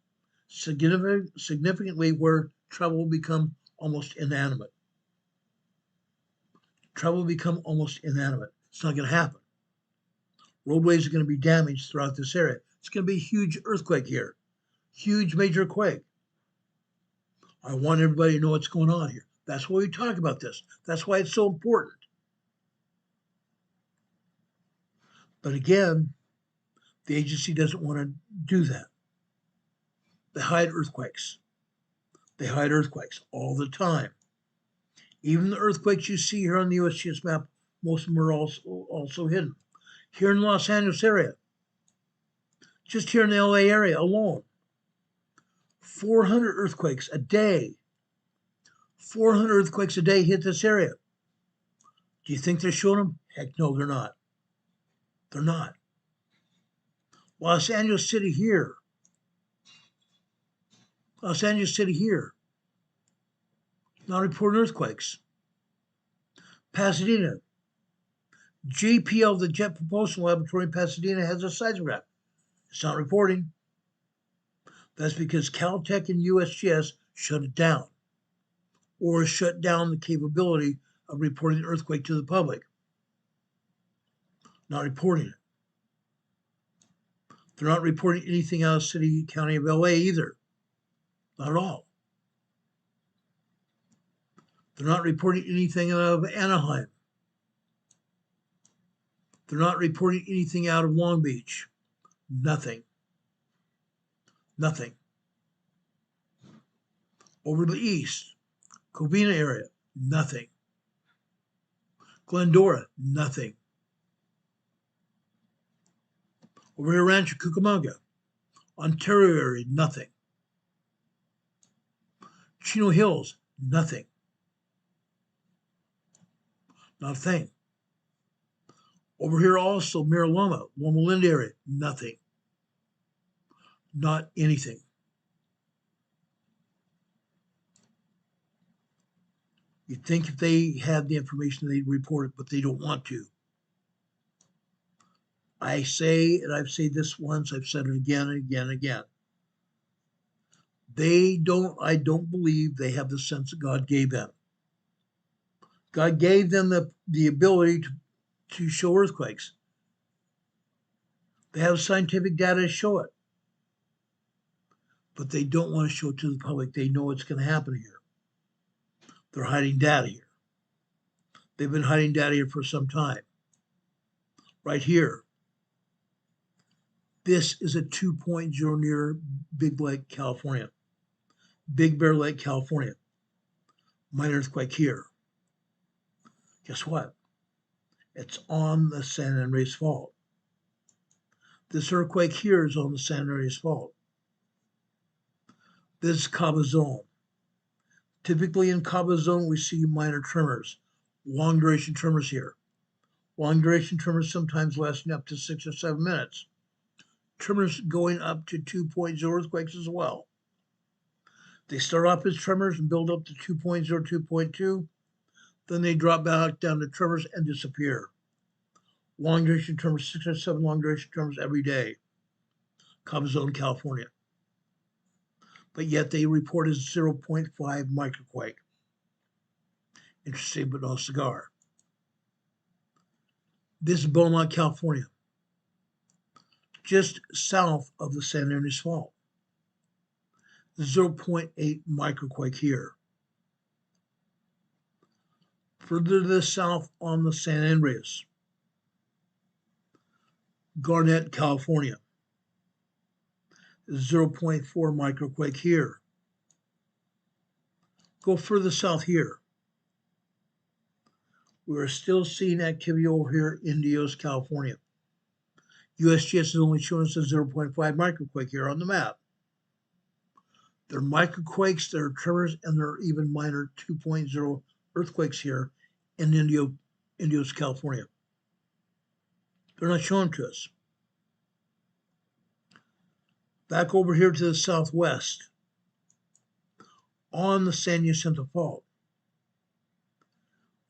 significantly, where travel will become almost inanimate. Travel will become almost inanimate. It's not going to happen. Roadways are going to be damaged throughout this area. It's going to be a huge earthquake here. Huge major quake. I want everybody to know what's going on here. That's why we talk about this. That's why it's so important. But again, the agency doesn't want to do that. They hide earthquakes. They hide earthquakes all the time. Even the earthquakes you see here on the USGS map, most of them are also hidden. Here in the Los Angeles area, just here in the LA area alone, 400 earthquakes a day. 400 earthquakes a day hit this area. Do you think they're showing them? Heck no, they're not. They're not. Los Angeles City here. Los Angeles City here. Not reporting earthquakes. Pasadena. JPL, the Jet Propulsion Laboratory in Pasadena, has a seismograph. It's not reporting. That's because Caltech and USGS shut it down, or shut down the capability of reporting the earthquake to the public. Not reporting it. They're not reporting anything out of City County of LA either. Not at all. They're not reporting anything out of Anaheim. They're not reporting anything out of Long Beach. Nothing. Nothing. Over to the east, Covina area, nothing. Glendora, nothing. Over here, Rancho Cucamonga, Ontario area, nothing. Chino Hills, nothing. Not a thing. Over here also, Mira Loma, Loma Linda area, nothing. Not anything. You'd think if they had the information, they'd report it, but they don't want to. I say, and I've said this once, I've said it again and again and again. I don't believe they have the sense that God gave them. God gave them the ability to show earthquakes. They have scientific data to show it. But they don't want to show it to the public. They know what's going to happen here. They're hiding data here. They've been hiding data here for some time. Right here. This is a 2.0 near Big Lake, California. Big Bear Lake, California. Minor earthquake here. Guess what? It's on the San Andreas Fault. This earthquake here is on the San Andreas Fault. This is Cabo Zone. Typically in Cabo Zone, we see minor tremors, long duration tremors here. Long duration tremors sometimes lasting up to 6 or 7 minutes. Tremors going up to 2.0 earthquakes as well. They start off as tremors and build up to 2.0, 2.2. Then they drop back down to tremors and disappear. Long duration tremors, 6 or 7 long duration tremors every day. Cabo Zone, California. But yet they report as 0.5 microquake. Interesting, but no cigar. This is Beaumont, California, just south of the San Andreas Fault. 0.8 microquake here. Further to the south on the San Andreas, Garnett, California. 0.4 microquake here. Go further south here. We're still seeing activity over here in Dios, California. USGS is only showing us a 0.5 microquake here on the map. There are microquakes, there are tremors, and there are even minor 2.0 earthquakes here in Dios, California. They're not showing to us. Back over here to the southwest, on the San Jacinto Fault.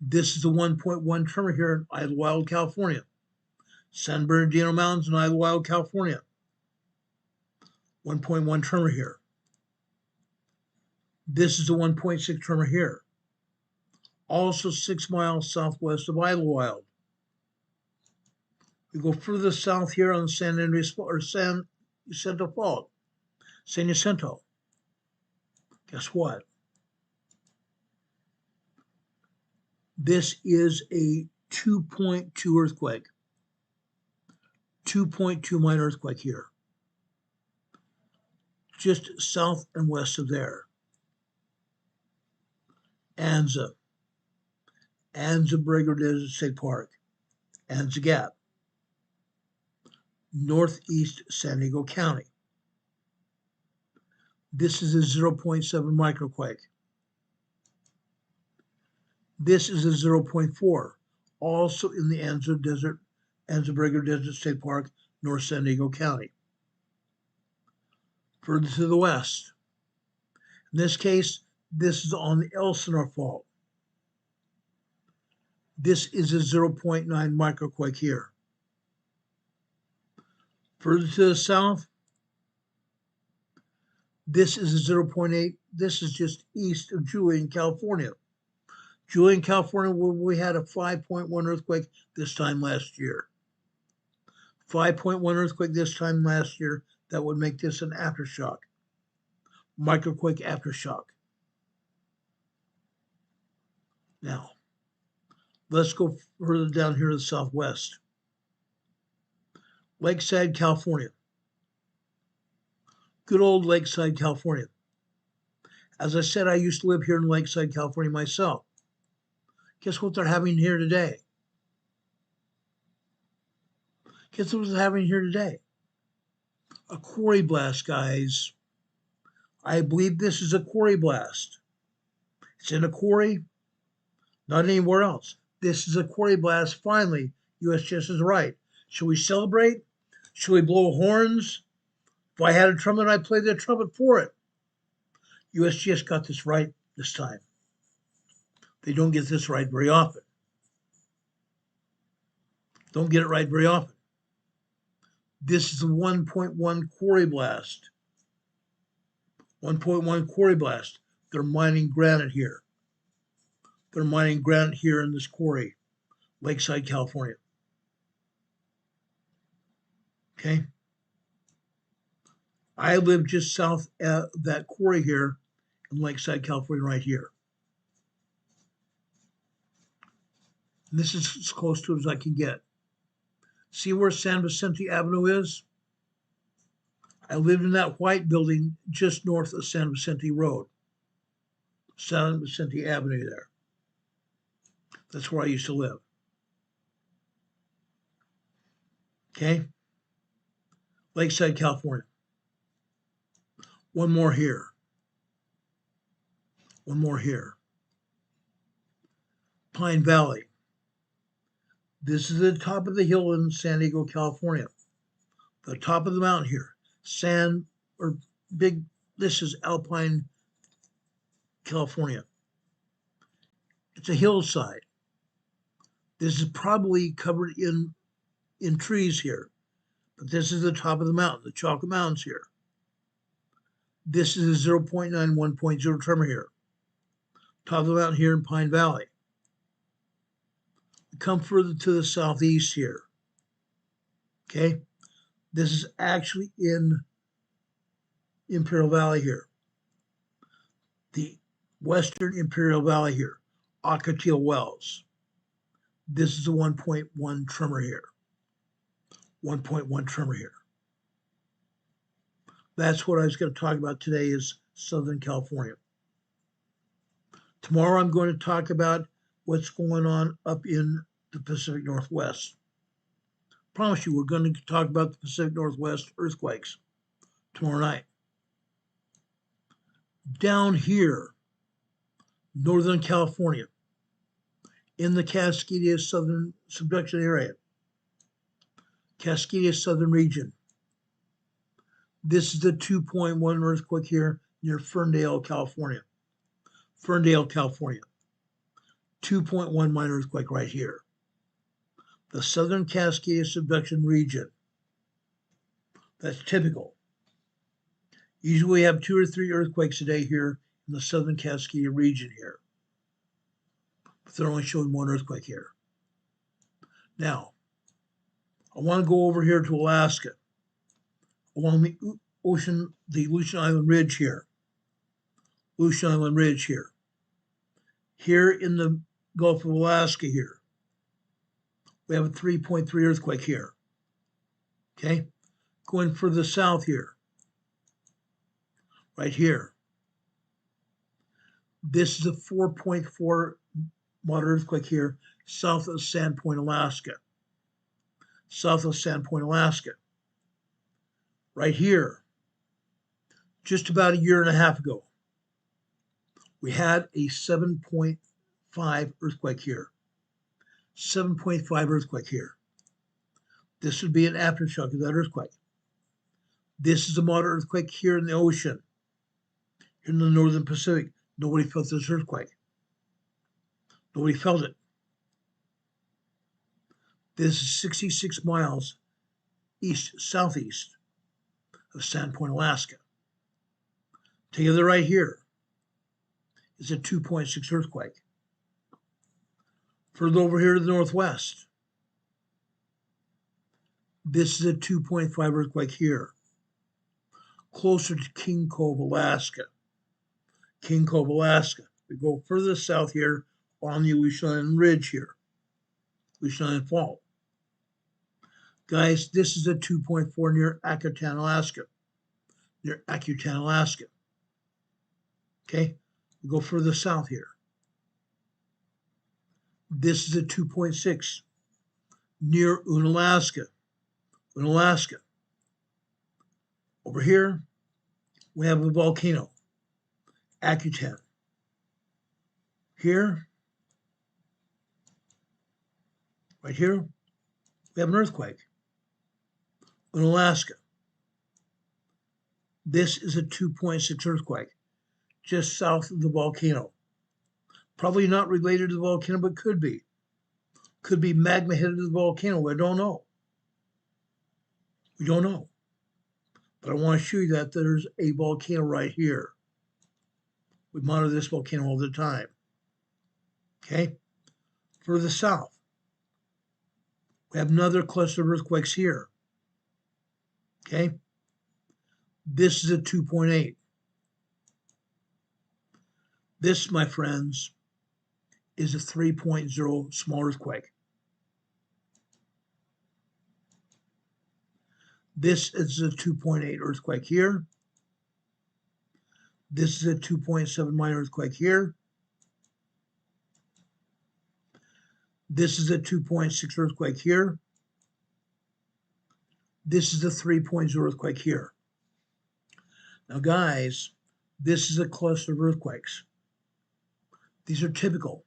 This is the 1.1 tremor here in Idlewild, California. San Bernardino Mountains in Idlewild, California. 1.1 tremor here. This is the 1.6 tremor here. Also 6 miles southwest of Idlewild. We go further south here on the San Jacinto Fault. San Jacinto. Guess what? This is a 2.2 earthquake. 2.2 minor earthquake here. Just south and west of there. Anza Brager Desert State Park. Anza Gap. Northeast San Diego County. This is a 0.7 microquake. This is a 0.4, also in the Anza Brager Desert State Park, North San Diego County. Further to the west. In this case, this is on the Elsinore Fault. This is a 0.9 microquake here. Further to the south, this is a 0.8. This is just east of Julian, California. Julian, California, where we had a 5.1 earthquake this time last year. 5.1 earthquake this time last year. That would make this an aftershock. Microquake aftershock. Now, let's go further down here to the southwest. Lakeside, California. Good old Lakeside, California. As I said, I used to live here in Lakeside, California myself. Guess what they're having here today? Guess what they're having here today? A quarry blast, guys. I believe this is a quarry blast. It's in a quarry, not anywhere else. This is a quarry blast. Finally, USGS is right. Should we celebrate? Should we blow horns? If I had a trumpet, I'd play the trumpet for it. USGS got this right this time. They don't get this right very often. Don't get it right very often. This is a 1.1 quarry blast. 1.1 quarry blast. They're mining granite here. They're mining granite here in this quarry, Lakeside, California. Okay. I live just south of that quarry here in Lakeside, California, right here. And this is as close to it as I can get. See where San Vicente Avenue is? I lived in that white building just north of San Vicente Road. San Vicente Avenue there. That's where I used to live. Okay? Lakeside, California. One more here. One more here. Pine Valley. This is the top of the hill in San Diego, California. The top of the mountain here. This is Alpine, California. It's a hillside. This is probably covered in trees here. But this is the top of the mountain, the Chocolate Mountains here. This is a 0.9, 1.0 tremor here. Top of the mountain here in Pine Valley. We come further to the southeast here. Okay? This is actually in Imperial Valley here. The Western Imperial Valley here. Ocotillo Wells. This is a 1.1 tremor here. 1.1 tremor here. That's what I was going to talk about today is Southern California. Tomorrow I'm going to talk about what's going on up in the Pacific Northwest. Promise you, we're going to talk about the Pacific Northwest earthquakes tomorrow night. Down here, Northern California, in the Cascadia Southern subduction area, Cascadia Southern region. This is the 2.1 earthquake here near Ferndale, California. Ferndale, California. 2.1 minor earthquake right here. The Southern Cascade subduction region. That's typical. Usually we have 2 or 3 earthquakes a day here in the Southern Cascade region here. But they're only showing 1 earthquake here. Now, I want to go over here to Alaska, along the Aleutian Island Ridge here. Aleutian Island Ridge here. Here in the Gulf of Alaska here, we have a 3.3 earthquake here. Okay, going further south here, right here. This is a 4.4 moderate earthquake here, south of Sandpoint, Alaska. South of Sandpoint, Alaska. Right here, just about a year and a half ago, we had a 7.5 earthquake here. 7.5 earthquake here. This would be an aftershock of that earthquake. This is a moderate earthquake here in the ocean, here in the northern Pacific. Nobody felt this earthquake. Nobody felt it. This is 66 miles southeast of Sandpoint, Alaska. Together right here is a 2.6 earthquake. Further over here to the northwest, this is a 2.5 earthquake here, closer to King Cove, Alaska. King Cove, Alaska. We go further south here on the Aleutian Island Ridge here, Aleutian Island Fault. Guys, this is a 2.4 near Akutan, Alaska. Near Akutan, Alaska. Okay, we go further south here. This is a 2.6 near Unalaska. Unalaska. Over here, we have a volcano, Akutan. Here, right here, we have an earthquake in Alaska. This is a 2.6 earthquake just south of the volcano. Probably not related to the volcano, but could be. Could be magma headed to the volcano. I don't know. We don't know. But I want to show you that there's a volcano right here. We monitor this volcano all the time. Okay? Further south, we have another cluster of earthquakes here. Okay? This is a 2.8. This, my friends, is a 3.0 small earthquake. This is a 2.8 earthquake here. This is a 2.7 minor earthquake here. This is a 2.6 earthquake here. This is a 3.0 earthquake here. Now, guys, this is a cluster of earthquakes. These are typical.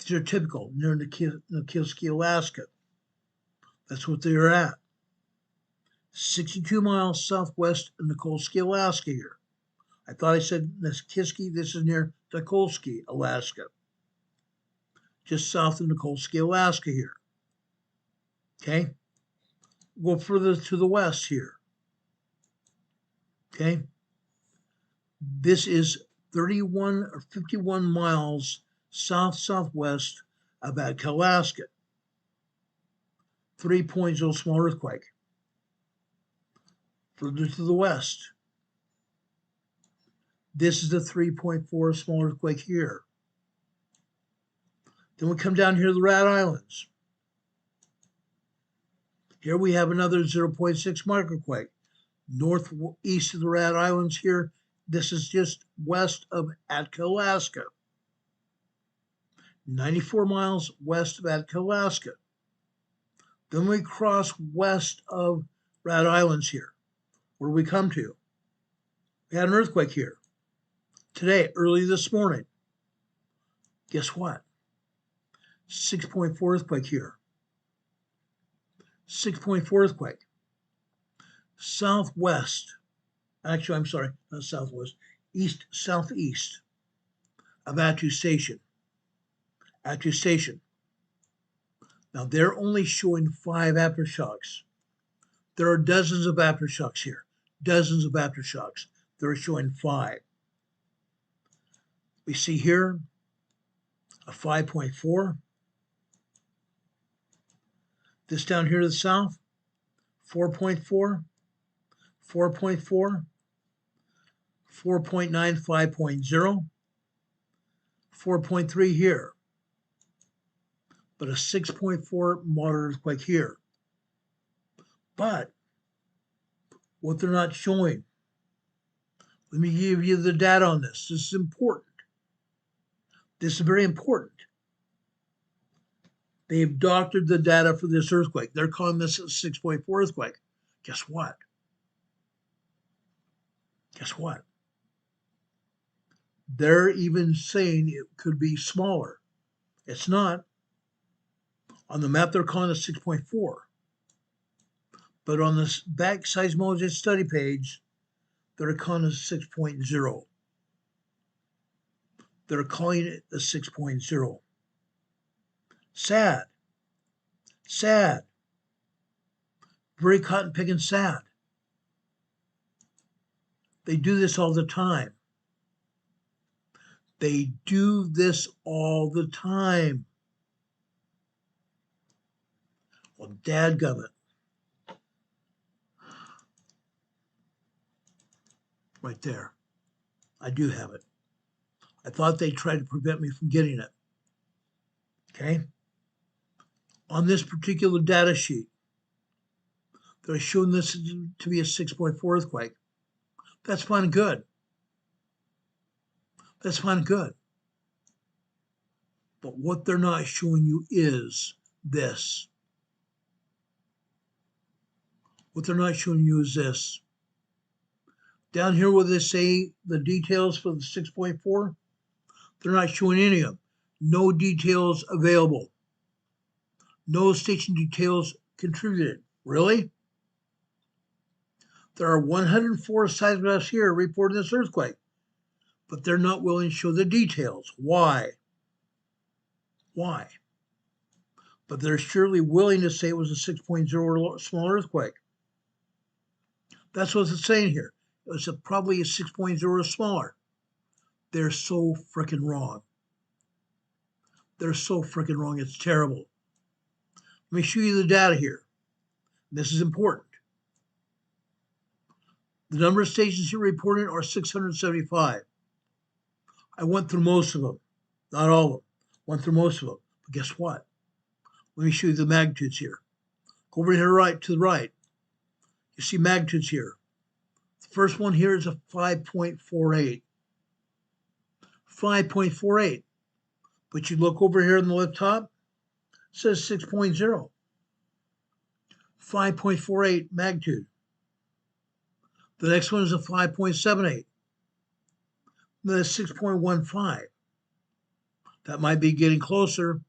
These are typical near Nikolsky, Alaska. That's what they are at. 62 miles southwest of Nikolsky, Alaska here. I thought I said Nikolsky. This is near Nikolsky, Alaska. Just south of Nikolsky, Alaska here. Okay? Go further to the west here. Okay? This is 31 or 51 miles south-southwest of Attu, Alaska. 3.0 small earthquake. Further to the west, this is a 3.4 small earthquake here. Then we come down here to the Rat Islands. Here we have another 0.6 microquake. Northeast of the Rat Islands here, this is just west of Attu, Alaska. 94 miles west of Attu, Alaska. Then we cross west of Rat Islands here. Where do we come to? We had an earthquake here today, early this morning. Guess what? 6.4 earthquake here. 6.4 earthquake. Southwest. Actually, I'm sorry, not southwest. Southeast of Attu Station. Attu Station. Now they're only showing 5 aftershocks. There are dozens of aftershocks here. Dozens of aftershocks. They're showing 5. We see here a 5.4. This down here to the south, 4.4, 4.4, 4.9, 5.0, 4.3 here, but a 6.4 moderate earthquake here. But what they're not showing, let me give you the data on this. This is important. This is very important. They've doctored the data for this earthquake. They're calling this a 6.4 earthquake. Guess what? Guess what? They're even saying it could be smaller. It's not. On the map, they're calling it 6.4. But on the back seismologist study page, they're calling it 6.0. They're calling it a 6.0. Sad. Sad. Very cotton picking sad. They do this all the time. They do this all the time. Well, dadgummit. Right there. I do have it. I thought they tried to prevent me from getting it. Okay? On this particular data sheet, they're showing this to be a 6.4 earthquake. That's fine and good. That's fine and good. But what they're not showing you is this. What they're not showing you is this. Down here where they say the details for the 6.4, they're not showing any of them. No details available. No station details contributed. Really? There are 104 seismographs here reporting this earthquake, but they're not willing to show the details. Why? Why? But they're surely willing to say it was a 6.0 small earthquake. That's what it's saying here. It was probably a 6.0 or smaller. They're so freaking wrong. They're so freaking wrong. It's terrible. Let me show you the data here. This is important. The number of stations here reported are 675. I went through most of them. Not all of them. Went through most of them. But guess what? Let me show you the magnitudes here. Go over here right to the right. You see magnitudes here. The first one here is a 5.48. 5.48. But you look over here on the left top, it says 6.0. 5.48 magnitude. The next one is a 5.78. Then a 6.15. That might be getting closer.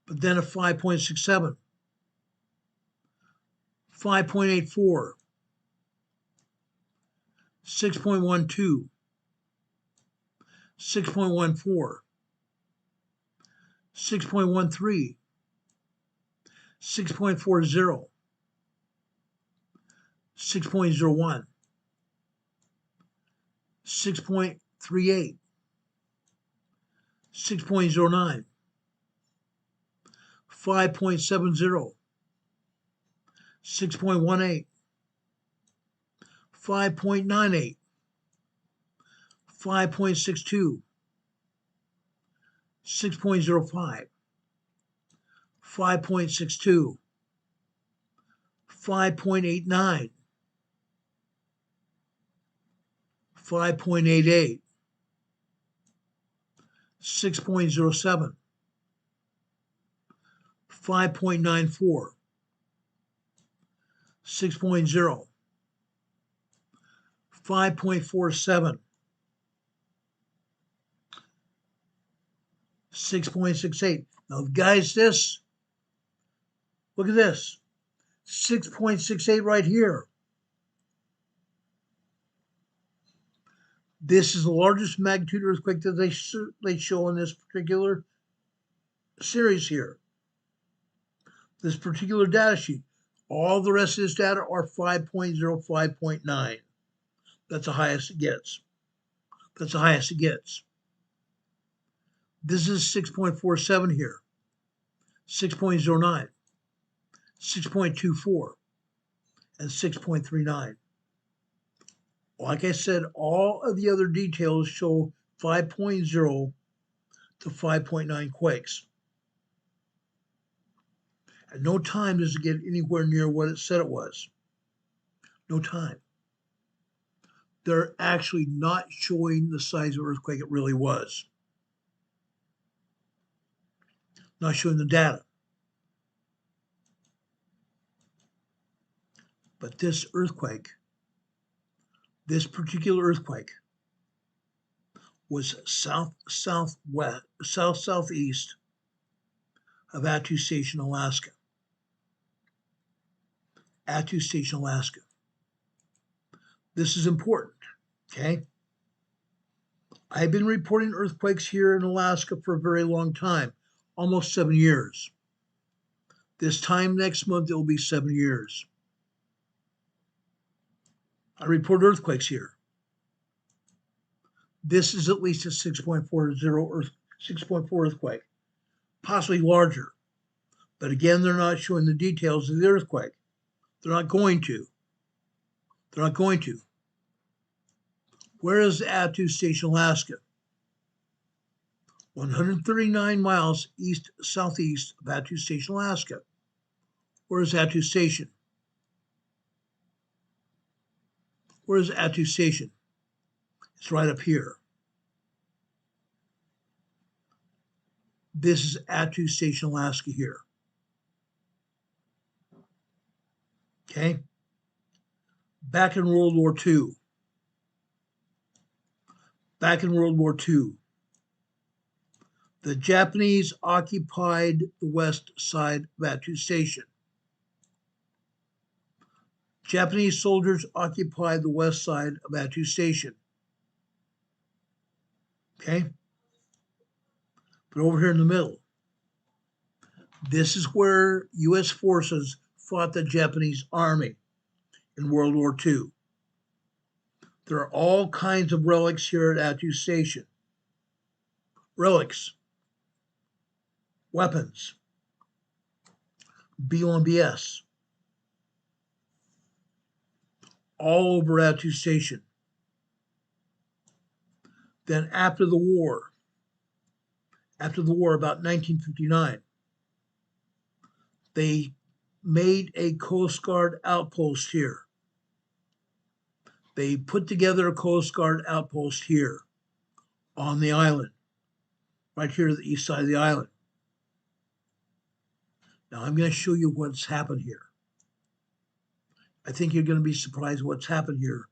But then a 5.67. 5.84. 6.12. 6.14. 6.13. 6.40. 6.01. 6.38. 6.09. 5.70. 6.18. 5.98. 5.62. 6.05. 5.62. 5.89. 5.88. 6.07. 5.94. 6.0. 5.47. 6.68. Now, guys, look at this. 6.68 right here. This is the largest magnitude earthquake that they show in this particular series here. This particular data sheet. All the rest of this data are 5.0, 5.9. That's the highest it gets. That's the highest it gets. This is 6.47 here, 6.09, 6.24, and 6.39. Like I said, all of the other details show 5.0 to 5.9 quakes. At no time does it get anywhere near what it said it was. No time. They're actually not showing the size of earthquake it really was. Not showing the data. But this earthquake, this particular earthquake, was southeast of Attu Station, Alaska. Attu Station, Alaska. This is important, okay? I've been reporting earthquakes here in Alaska for a very long time, almost 7 years. This time next month, it will be 7 years. I report earthquakes here. This is at least a 6.4 earthquake, possibly larger. But again, they're not showing the details of the earthquake. They're not going to. They're not going to. Where is Attu Station, Alaska? 139 miles southeast of Attu Station, Alaska. Where is Attu Station? Where is Attu Station? It's right up here. This is Attu Station, Alaska here. Okay? Back in World War II. Back in World War II, the Japanese occupied the west side of Attu Station. Japanese soldiers occupied the west side of Attu Station. Okay? But over here in the middle, this is where U.S. forces fought the Japanese army in World War II. There are all kinds of relics here at Attu Station. Relics, weapons, B1BS, all over Attu Station. Then after the war, about 1959, they made a Coast Guard outpost here. They put together a Coast Guard outpost here on the island, right here at the east side of the island. Now I'm going to show you what's happened here. I think you're going to be surprised what's happened here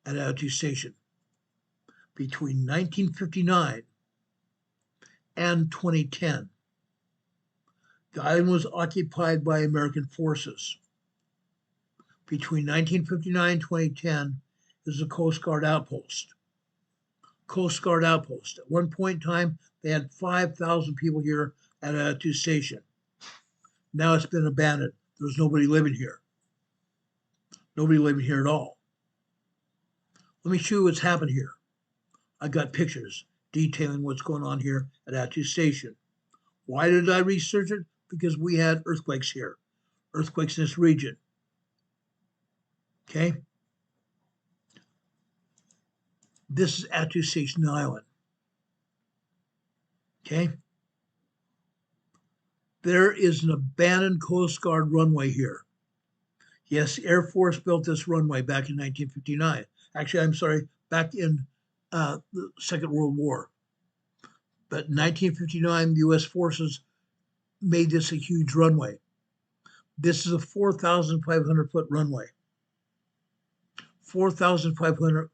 at Attu Station. Between 1959 and 2010, the island was occupied by American forces. Between 1959 and 2010 is the Coast Guard outpost. Coast Guard outpost. At one point in time, they had 5,000 people here at Attu Station. Now it's been abandoned. There's nobody living here. Nobody living here at all. Let me show you what's happened here. I got pictures detailing what's going on here at Attu Station. Why did I research it? Because we had earthquakes here. Earthquakes in this region. Okay? This is Attu Station Island. Okay? There is an abandoned Coast Guard runway here. Yes, the Air Force built this runway back in 1959. Actually, I'm sorry, back in the Second World War. But in 1959, the U.S. forces made this a huge runway. This is a 4,500 foot runway. 4,500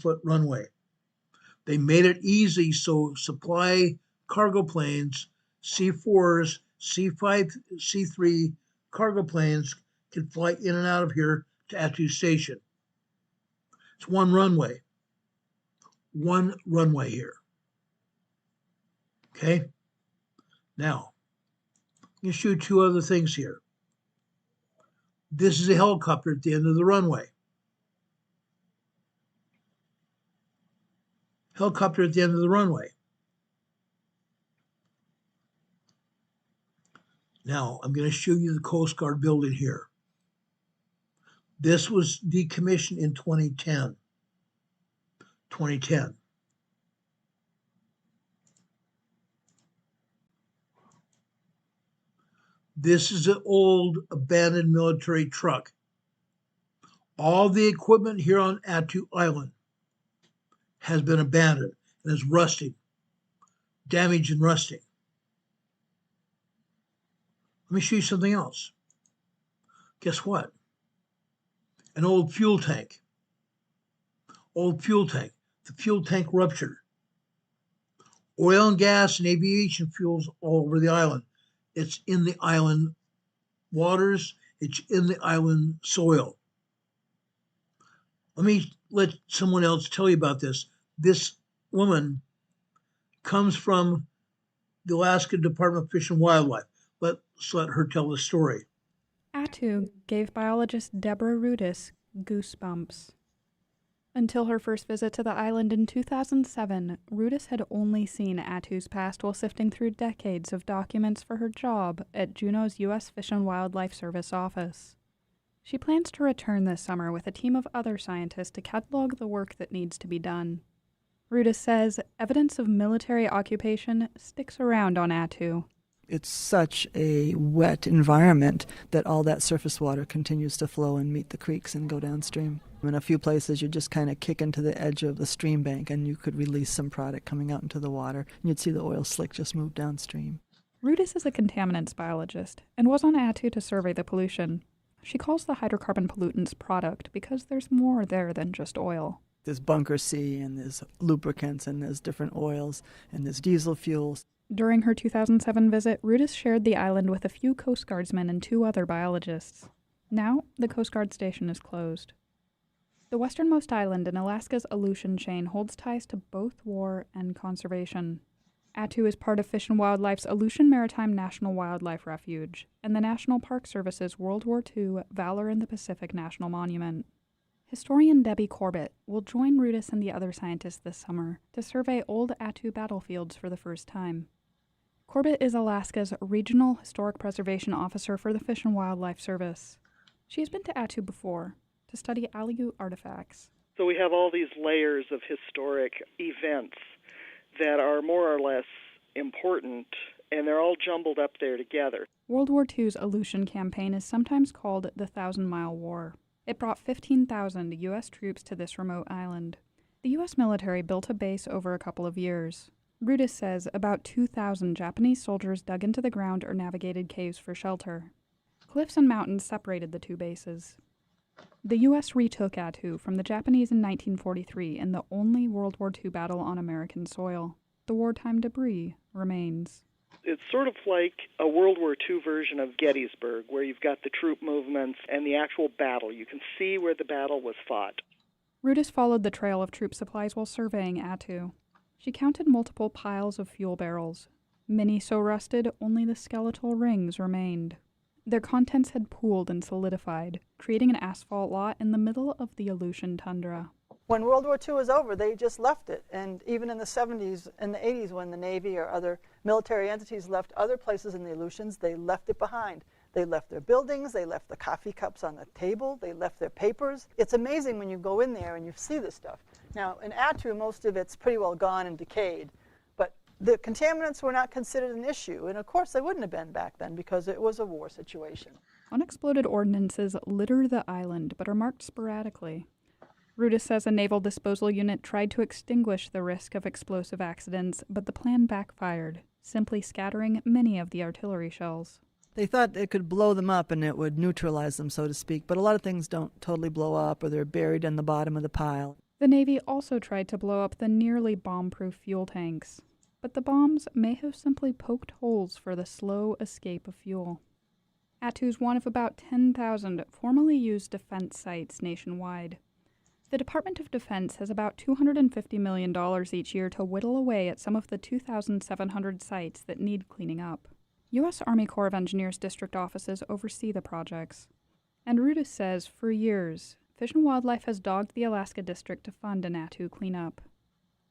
foot runway. They made it easy so supply cargo planes, C4s, C5, C3 cargo planes can fly in and out of here to Attu Station. It's one runway. one runway here. Okay? Now, I'm going to show you two other things here. This is a helicopter at the end of the runway. Helicopter at the end of the runway. Now, I'm going to show you the Coast Guard building here. This was decommissioned in 2010. This is an old abandoned military truck. All the equipment here on Attu Island has been abandoned and is rusting, damaged and rusting. Let me show you something else. Guess what? An old fuel tank. Old fuel tank. The fuel tank ruptured. Oil and gas and aviation fuels all over the island. It's in the island waters. It's in the island soil. Let me let someone else tell you about this. This woman comes from the Alaska Department of Fish and Wildlife. Let's let her tell the story. Attu gave biologist Deborah Rudis goosebumps. Until her first visit to the island in 2007, Rudis had only seen Attu's past while sifting through decades of documents for her job at Juneau's U.S. Fish and Wildlife Service office. She plans to return this summer with a team of other scientists to catalog the work that needs to be done. Rudis says evidence of military occupation sticks around on Attu. It's such a wet environment that all that surface water continues to flow and meet the creeks and go downstream. In a few places, you just kind of kick into the edge of the stream bank and you could release some product coming out into the water, and you'd see the oil slick just move downstream. Rudis is a contaminants biologist and was on Attu to survey the pollution. She calls the hydrocarbon pollutants product because there's more there than just oil. There's bunker C, and there's lubricants, and there's different oils, and there's diesel fuels. During her 2007 visit, Rudis shared the island with a few Coast Guardsmen and 2 other biologists. Now, the Coast Guard station is closed. The westernmost island in Alaska's Aleutian chain holds ties to both war and conservation. Attu is part of Fish and Wildlife's Aleutian Maritime National Wildlife Refuge and the National Park Service's World War II Valor in the Pacific National Monument. Historian Debbie Corbett will join Rudis and the other scientists this summer to survey old Attu battlefields for the first time. Corbett is Alaska's Regional Historic Preservation Officer for the Fish and Wildlife Service. She has been to Attu before to study Aleut artifacts. So we have all these layers of historic events that are more or less important, and they're all jumbled up there together. World War II's Aleutian campaign is sometimes called the 1,000-Mile War. It brought 15,000 U.S. troops to this remote island. The U.S. military built a base over a couple of years. Rudis says about 2,000 Japanese soldiers dug into the ground or navigated caves for shelter. Cliffs and mountains separated the 2 bases. The U.S. retook Attu from the Japanese in 1943 in the only World War II battle on American soil. The wartime debris remains. It's sort of like a World War II version of Gettysburg, where you've got the troop movements and the actual battle. You can see where the battle was fought. Rudis followed the trail of troop supplies while surveying Attu. She counted multiple piles of fuel barrels. Many so rusted, only the skeletal rings remained. Their contents had pooled and solidified, creating an asphalt lot in the middle of the Aleutian tundra. When World War II was over, they just left it. And even in the 70s and the 80s, when the Navy or other military entities left other places in the Aleutians, they left it behind. They left their buildings, they left the coffee cups on the table, they left their papers. It's amazing when you go in there and you see this stuff. Now, in Attu, most of it's pretty well gone and decayed, but the contaminants were not considered an issue, and of course they wouldn't have been back then because it was a war situation. Unexploded ordnances litter the island, but are marked sporadically. Rudis says a naval disposal unit tried to extinguish the risk of explosive accidents, but the plan backfired, simply scattering many of the artillery shells. They thought it could blow them up and it would neutralize them, so to speak, but a lot of things don't totally blow up, or they're buried in the bottom of the pile. The Navy also tried to blow up the nearly bomb-proof fuel tanks, but the bombs may have simply poked holes for the slow escape of fuel. Attu's one of about 10,000 formally used defense sites nationwide. The Department of Defense has about $250 million each year to whittle away at some of the 2,700 sites that need cleaning up. U.S. Army Corps of Engineers district offices oversee the projects. And Rudis says, for years, Fish and Wildlife has dogged the Alaska district to fund an Attu cleanup.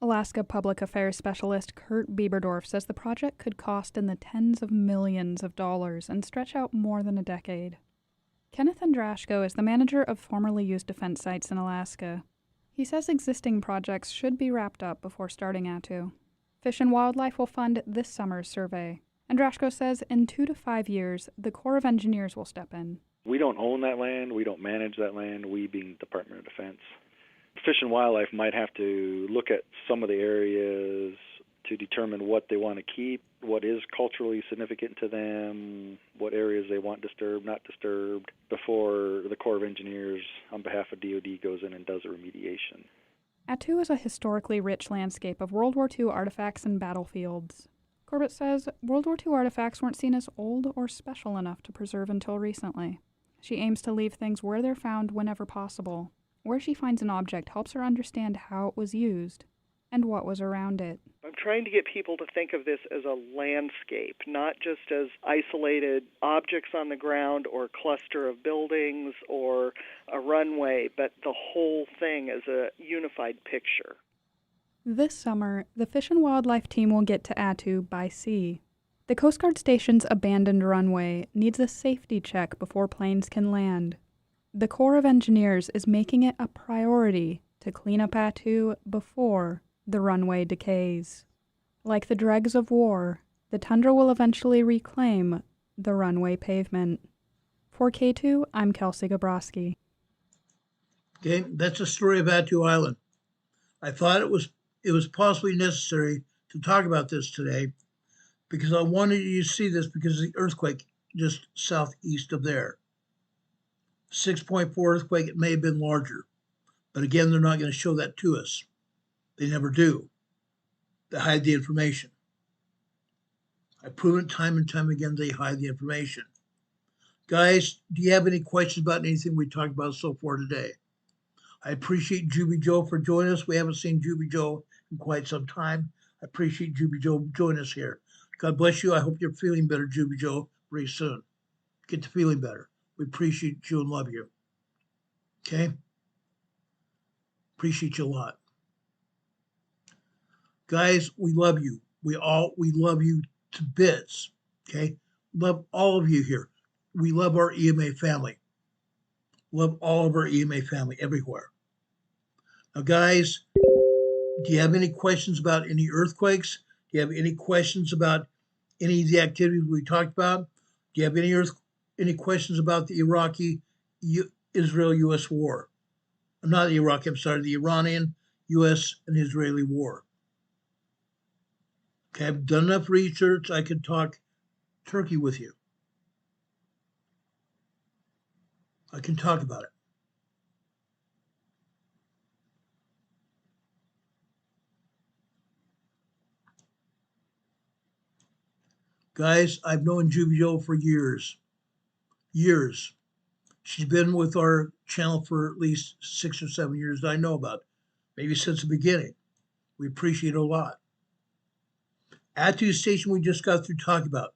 Alaska Public Affairs Specialist Kurt Bieberdorf says the project could cost in the tens of millions of dollars and stretch out more than a decade. Kenneth Andrashko is the manager of formerly used defense sites in Alaska. He says existing projects should be wrapped up before starting Attu. Fish and Wildlife will fund this summer's survey. Andrashko says in 2 to 5 years, the Corps of Engineers will step in. We don't own that land. We don't manage that land, we being Department of Defense. Fish and Wildlife might have to look at some of the areas to determine what they want to keep, what is culturally significant to them, what areas they want disturbed, not disturbed, before the Corps of Engineers, on behalf of DoD, goes in and does a remediation. Attu is a historically rich landscape of World War II artifacts and battlefields. Corbett says World War II artifacts weren't seen as old or special enough to preserve until recently. She aims to leave things where they're found whenever possible. Where she finds an object helps her understand how it was used and what was around it. I'm trying to get people to think of this as a landscape, not just as isolated objects on the ground or a cluster of buildings or a runway, but the whole thing as a unified picture. This summer, the Fish and Wildlife team will get to Attu by sea. The Coast Guard Station's abandoned runway needs a safety check before planes can land. The Corps of Engineers is making it a priority to clean up Attu before the runway decays. Like the dregs of war, the tundra will eventually reclaim the runway pavement. For K2, I'm Kelsey Gabrowski. Okay, that's the story of Attu Island. I thought it was possibly necessary to talk about this today because I wanted you to see this because of the earthquake just southeast of there. 6.4 earthquake, it may have been larger, but again, they're not going to show that to us. They never do. They hide the information. I've proven it time and time again, they hide the information. Guys, do you have any questions about anything we talked about so far today? I appreciate Juby Joe for joining us. We haven't seen Juby Joe in quite some time. I appreciate Juby Joe joining us here. God bless you. I hope you're feeling better, Juby Joe, very soon. Get to feeling better. We appreciate you and love you. Okay? Appreciate you a lot. Guys, we love you. We love you to bits. Okay? Love all of you here. We love our EMA family. Love all of our EMA family everywhere. Now, guys, do you have any questions about any earthquakes? Do you have any questions about any of the activities we talked about? Do you have any questions about the Iraqi-Israel-U.S. war? Not the Iraqi, I'm sorry, the Iranian-U.S. and Israeli war. Okay, I've done enough research. I could talk Turkey with you. I can talk about it. Guys, I've known Juby Joe for years. Years. She's been with our channel for at least 6 or 7 years that I know about, maybe since the beginning. We appreciate it a lot. Attu Station we just got through talking about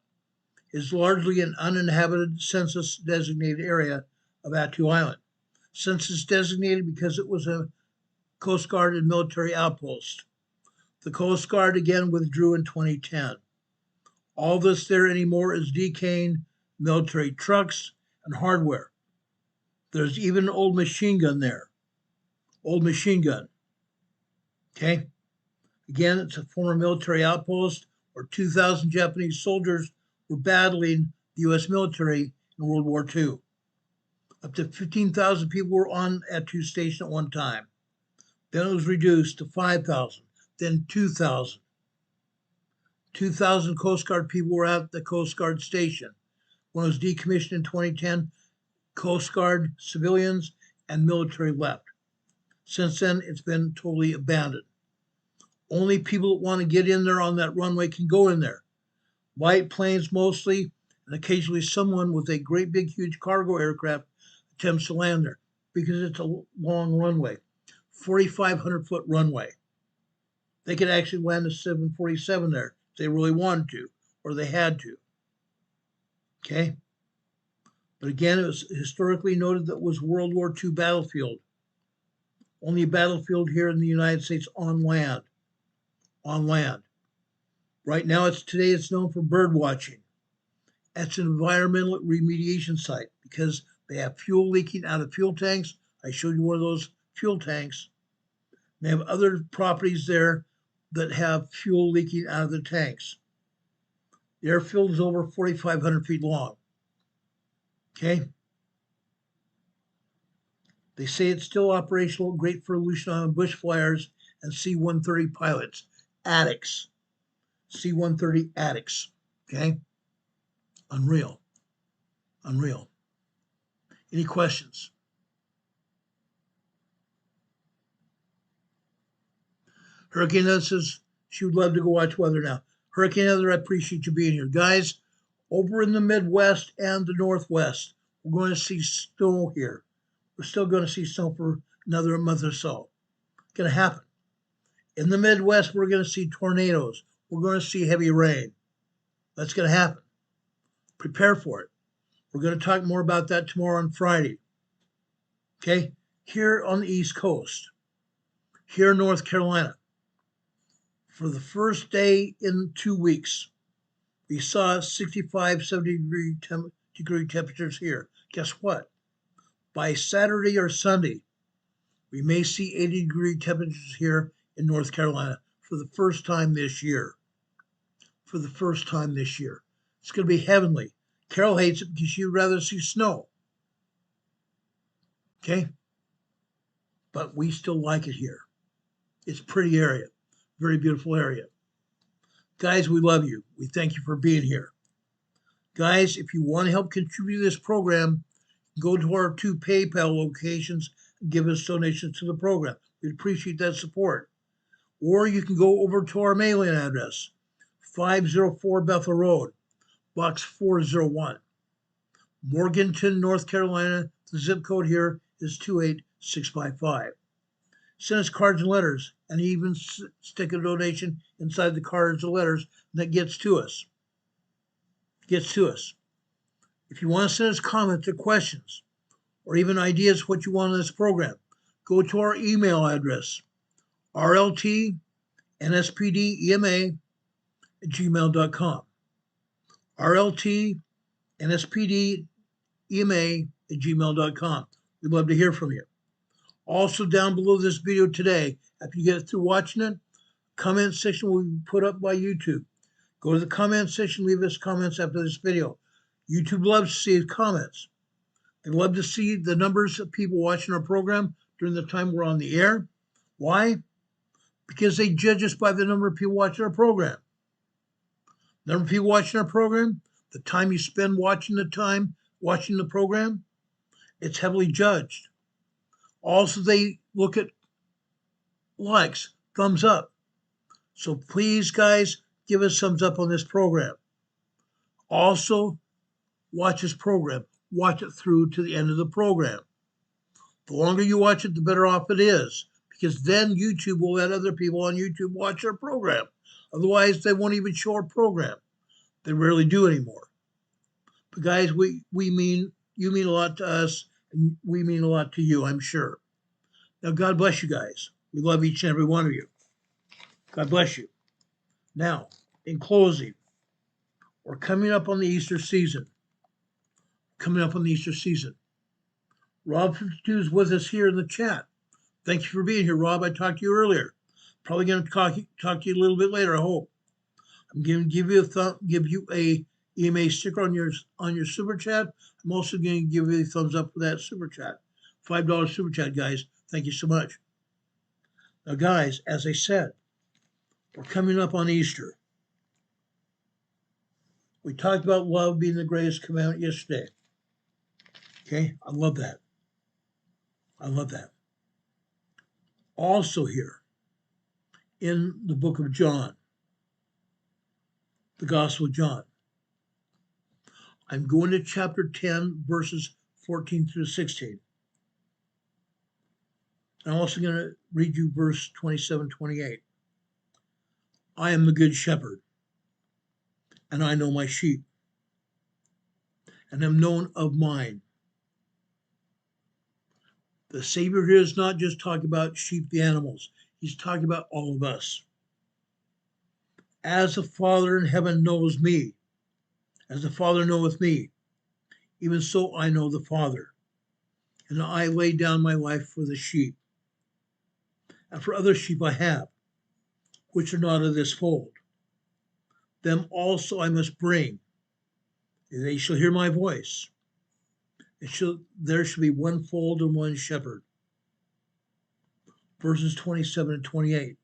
is largely an uninhabited census-designated area of Attu Island. Census designated because it was a Coast Guard and military outpost. The Coast Guard again withdrew in 2010. All that's there anymore is decaying military trucks and hardware. There's even an old machine gun there. Old machine gun. Okay? Again, it's a former military outpost where 2,000 Japanese soldiers were battling the U.S. military in World War II. Up to 15,000 people were on Attu Station at one time. Then it was reduced to 5,000, then 2,000. 2,000 Coast Guard people were at the Coast Guard Station. When it was decommissioned in 2010, Coast Guard civilians and military left. Since then, it's been totally abandoned. Only people that want to get in there on that runway can go in there. Light planes mostly, and occasionally someone with a great big huge cargo aircraft attempts to land there because it's a long runway. 4,500-foot runway. They could actually land a 747 there if they really wanted to, or they had to. Okay? But again, it was historically noted that it was World War II battlefield. Only a battlefield here in the United States on land. On land. Right now, today it's known for bird watching. It's an environmental remediation site because they have fuel leaking out of fuel tanks. I showed you one of those fuel tanks. They have other properties there that have fuel leaking out of the tanks. The airfield is over 4,500 feet long. Okay? They say it's still operational, great for Aleutian Island bush flyers and C-130 pilots. Addicts. C-130 addicts. Okay? Unreal. Unreal. Any questions? Hurricane Heather says she would love to go watch weather now. Hurricane Heather, I appreciate you being here. Guys, over in the Midwest and the Northwest, we're going to see snow here. We're still going to see snow for another month or so. It's going to happen. In the Midwest, we're going to see tornadoes. We're going to see heavy rain. That's going to happen. Prepare for it. We're going to talk more about that tomorrow on Friday. Okay? Here on the East Coast, here in North Carolina, for the first day in 2 weeks, we saw 65, 70 degree temperatures here. Guess what? By Saturday or Sunday, we may see 80-degree temperatures here in North Carolina for the first time this year. For the first time this year. It's going to be heavenly. Carol hates it because she'd rather see snow. Okay? But we still like it here. It's a pretty area. Very beautiful area. Guys, we love you. We thank you for being here. Guys, if you want to help contribute to this program, go to our 2 PayPal locations and give us donations to the program. We'd appreciate that support. Or you can go over to our mailing address, 504 Bethel Road, Box 401, Morganton, North Carolina. The zip code here is 28655. Send us cards and letters, and even stick a donation inside the cards and letters that gets to us. Gets to us. If you want to send us comments or questions, or even ideas what you want in this program, go to our email address, rltnspdema@gmail.com. rltnspdema@gmail.com. We'd love to hear from you. Also, down below this video today, after you get through watching it, comment section will be put up by YouTube. Go to the comment section, leave us comments after this video. YouTube loves to see comments. They love to see the numbers of people watching our program during the time we're on the air. Why? Because they judge us by the number of people watching our program. Number of people watching our program, the time you spend watching the program, it's heavily judged. Also, they look at likes, thumbs up. So please, guys, give us thumbs up on this program. Also, watch this program. Watch it through to the end of the program. The longer you watch it, the better off it is, because then YouTube will let other people on YouTube watch our program. Otherwise, they won't even show our program. They rarely do anymore. But guys, you mean a lot to us, and we mean a lot to you, I'm sure. Now, God bless you guys. We love each and every one of you. God bless you. Now, in closing, we're coming up on the Easter season. Rob 52 is with us here in the chat. Thank you for being here, Rob. I talked to you earlier. Probably going to talk to you a little bit later, I hope. I'm going to give you a EMA sticker on your super chat. I'm also going to give you a thumbs up for that super chat. $5 super chat, guys. Thank you so much. Now, guys, as I said, we're coming up on Easter. We talked about love being the greatest commandment yesterday. Okay, I love that. Also here in the book of John, the Gospel of John, I'm going to chapter 10, verses 14 through 16. I'm also going to read you verse 27, 28. I am the good shepherd, and I know my sheep, and am known of mine. The Savior here is not just talking about sheep, the animals. He's talking about all of us. As the Father in heaven knows me, as the Father knoweth me, even so I know the Father. And I lay down my life for the sheep. And for other sheep I have, which are not of this fold. Them also I must bring, and they shall hear my voice. There shall be one fold and one shepherd. Verses 27 and 28.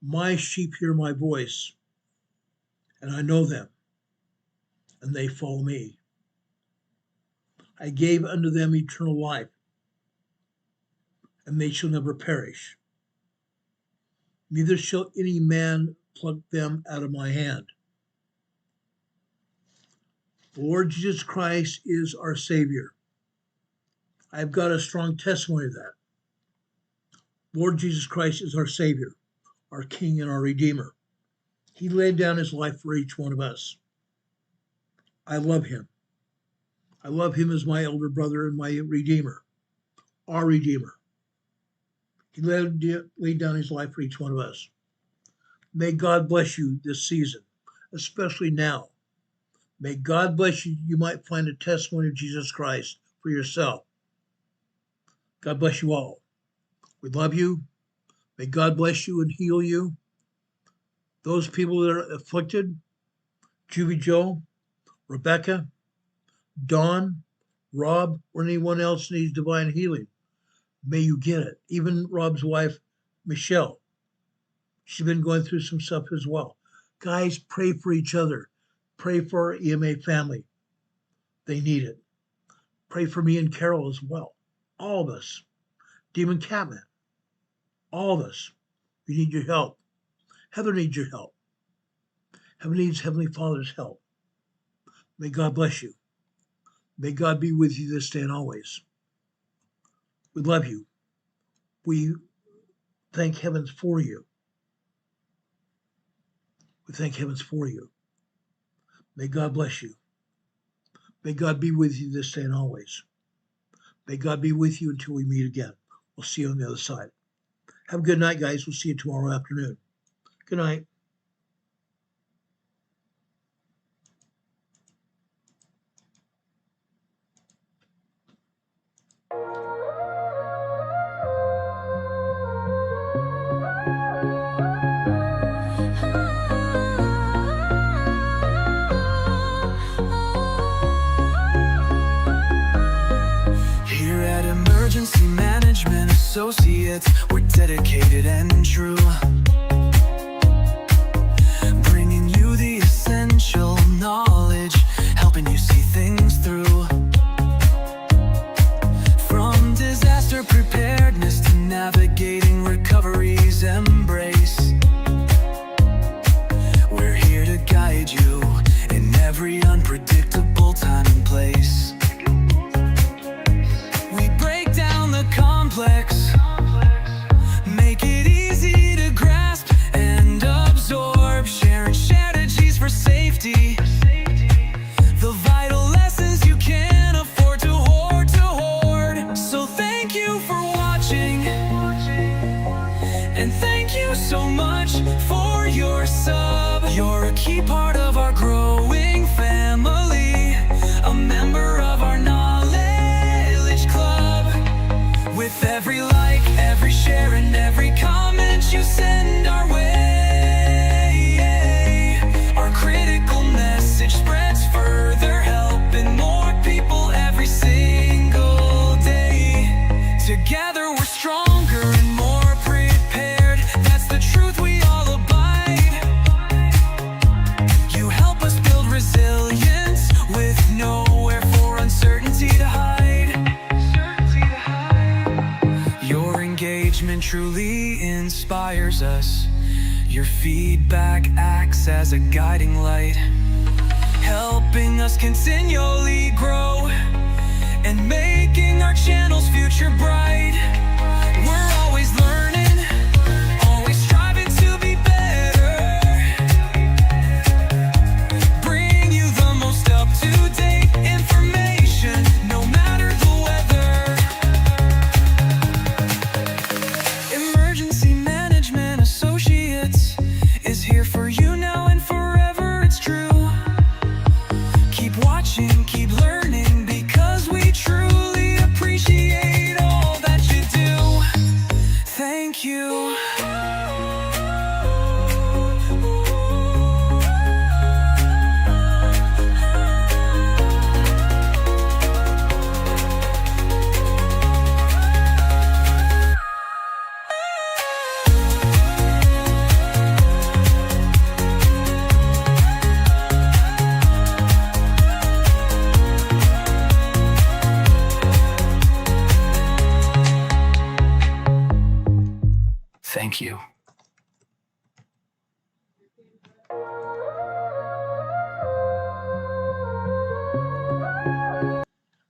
My sheep hear my voice, and I know them, and they follow me. I gave unto them eternal life, and they shall never perish. Neither shall any man pluck them out of my hand. The Lord Jesus Christ is our Savior. I've got a strong testimony of that. Lord Jesus Christ is our Savior, our King and our Redeemer. He laid down his life for each one of us. I love him. I love him as my elder brother and my Redeemer, our Redeemer. He laid down his life for each one of us. May God bless you this season, especially now. May God bless you. You might find a testimony of Jesus Christ for yourself. God bless you all. We love you. May God bless you and heal you. Those people that are afflicted, Juvie Joe, Rebecca, Dawn, Rob, or anyone else needs divine healing, may you get it. Even Rob's wife, Michelle. She's been going through some stuff as well. Guys, pray for each other. Pray for our EMA family. They need it. Pray for me and Carol as well. All of us. Demon Catman. All of us. We need your help. Heather needs your help. Heaven needs Heavenly Father's help. May God bless you. May God be with you this day and always. We love you. We thank heavens for you. We thank heavens for you. May God bless you. May God be with you this day and always. May God be with you until we meet again. We'll see you on the other side. Have a good night, guys. We'll see you tomorrow afternoon. Good night. Here at Emergency Management Associates, we're dedicated and true, bringing you the essential knowledge, helping you see things through. From disaster preparedness to navigating recovery's embrace, we're here to guide you in every unpredictable time and place. We break down the complex, make it easy to grasp and absorb, sharing strategies for safety, the vital lessons you can't afford to hoard. So thank you for watching, and thank you so much for your sub. You're a key part of our growing family, a member of our knowledge club. With every like, every share, and every comment you send our way, our critical message spreads further, helping more people every single day. Together we're stronger and more prepared. That's the truth we all abide. You help us build resilience with nowhere for uncertainty to hide. Your engagement truly inspires us. Your feedback acts as a guiding light, helping us continually grow and making our channel's future bright. Thank you.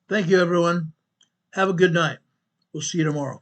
Thank you, everyone. Have a good night. We'll see you tomorrow.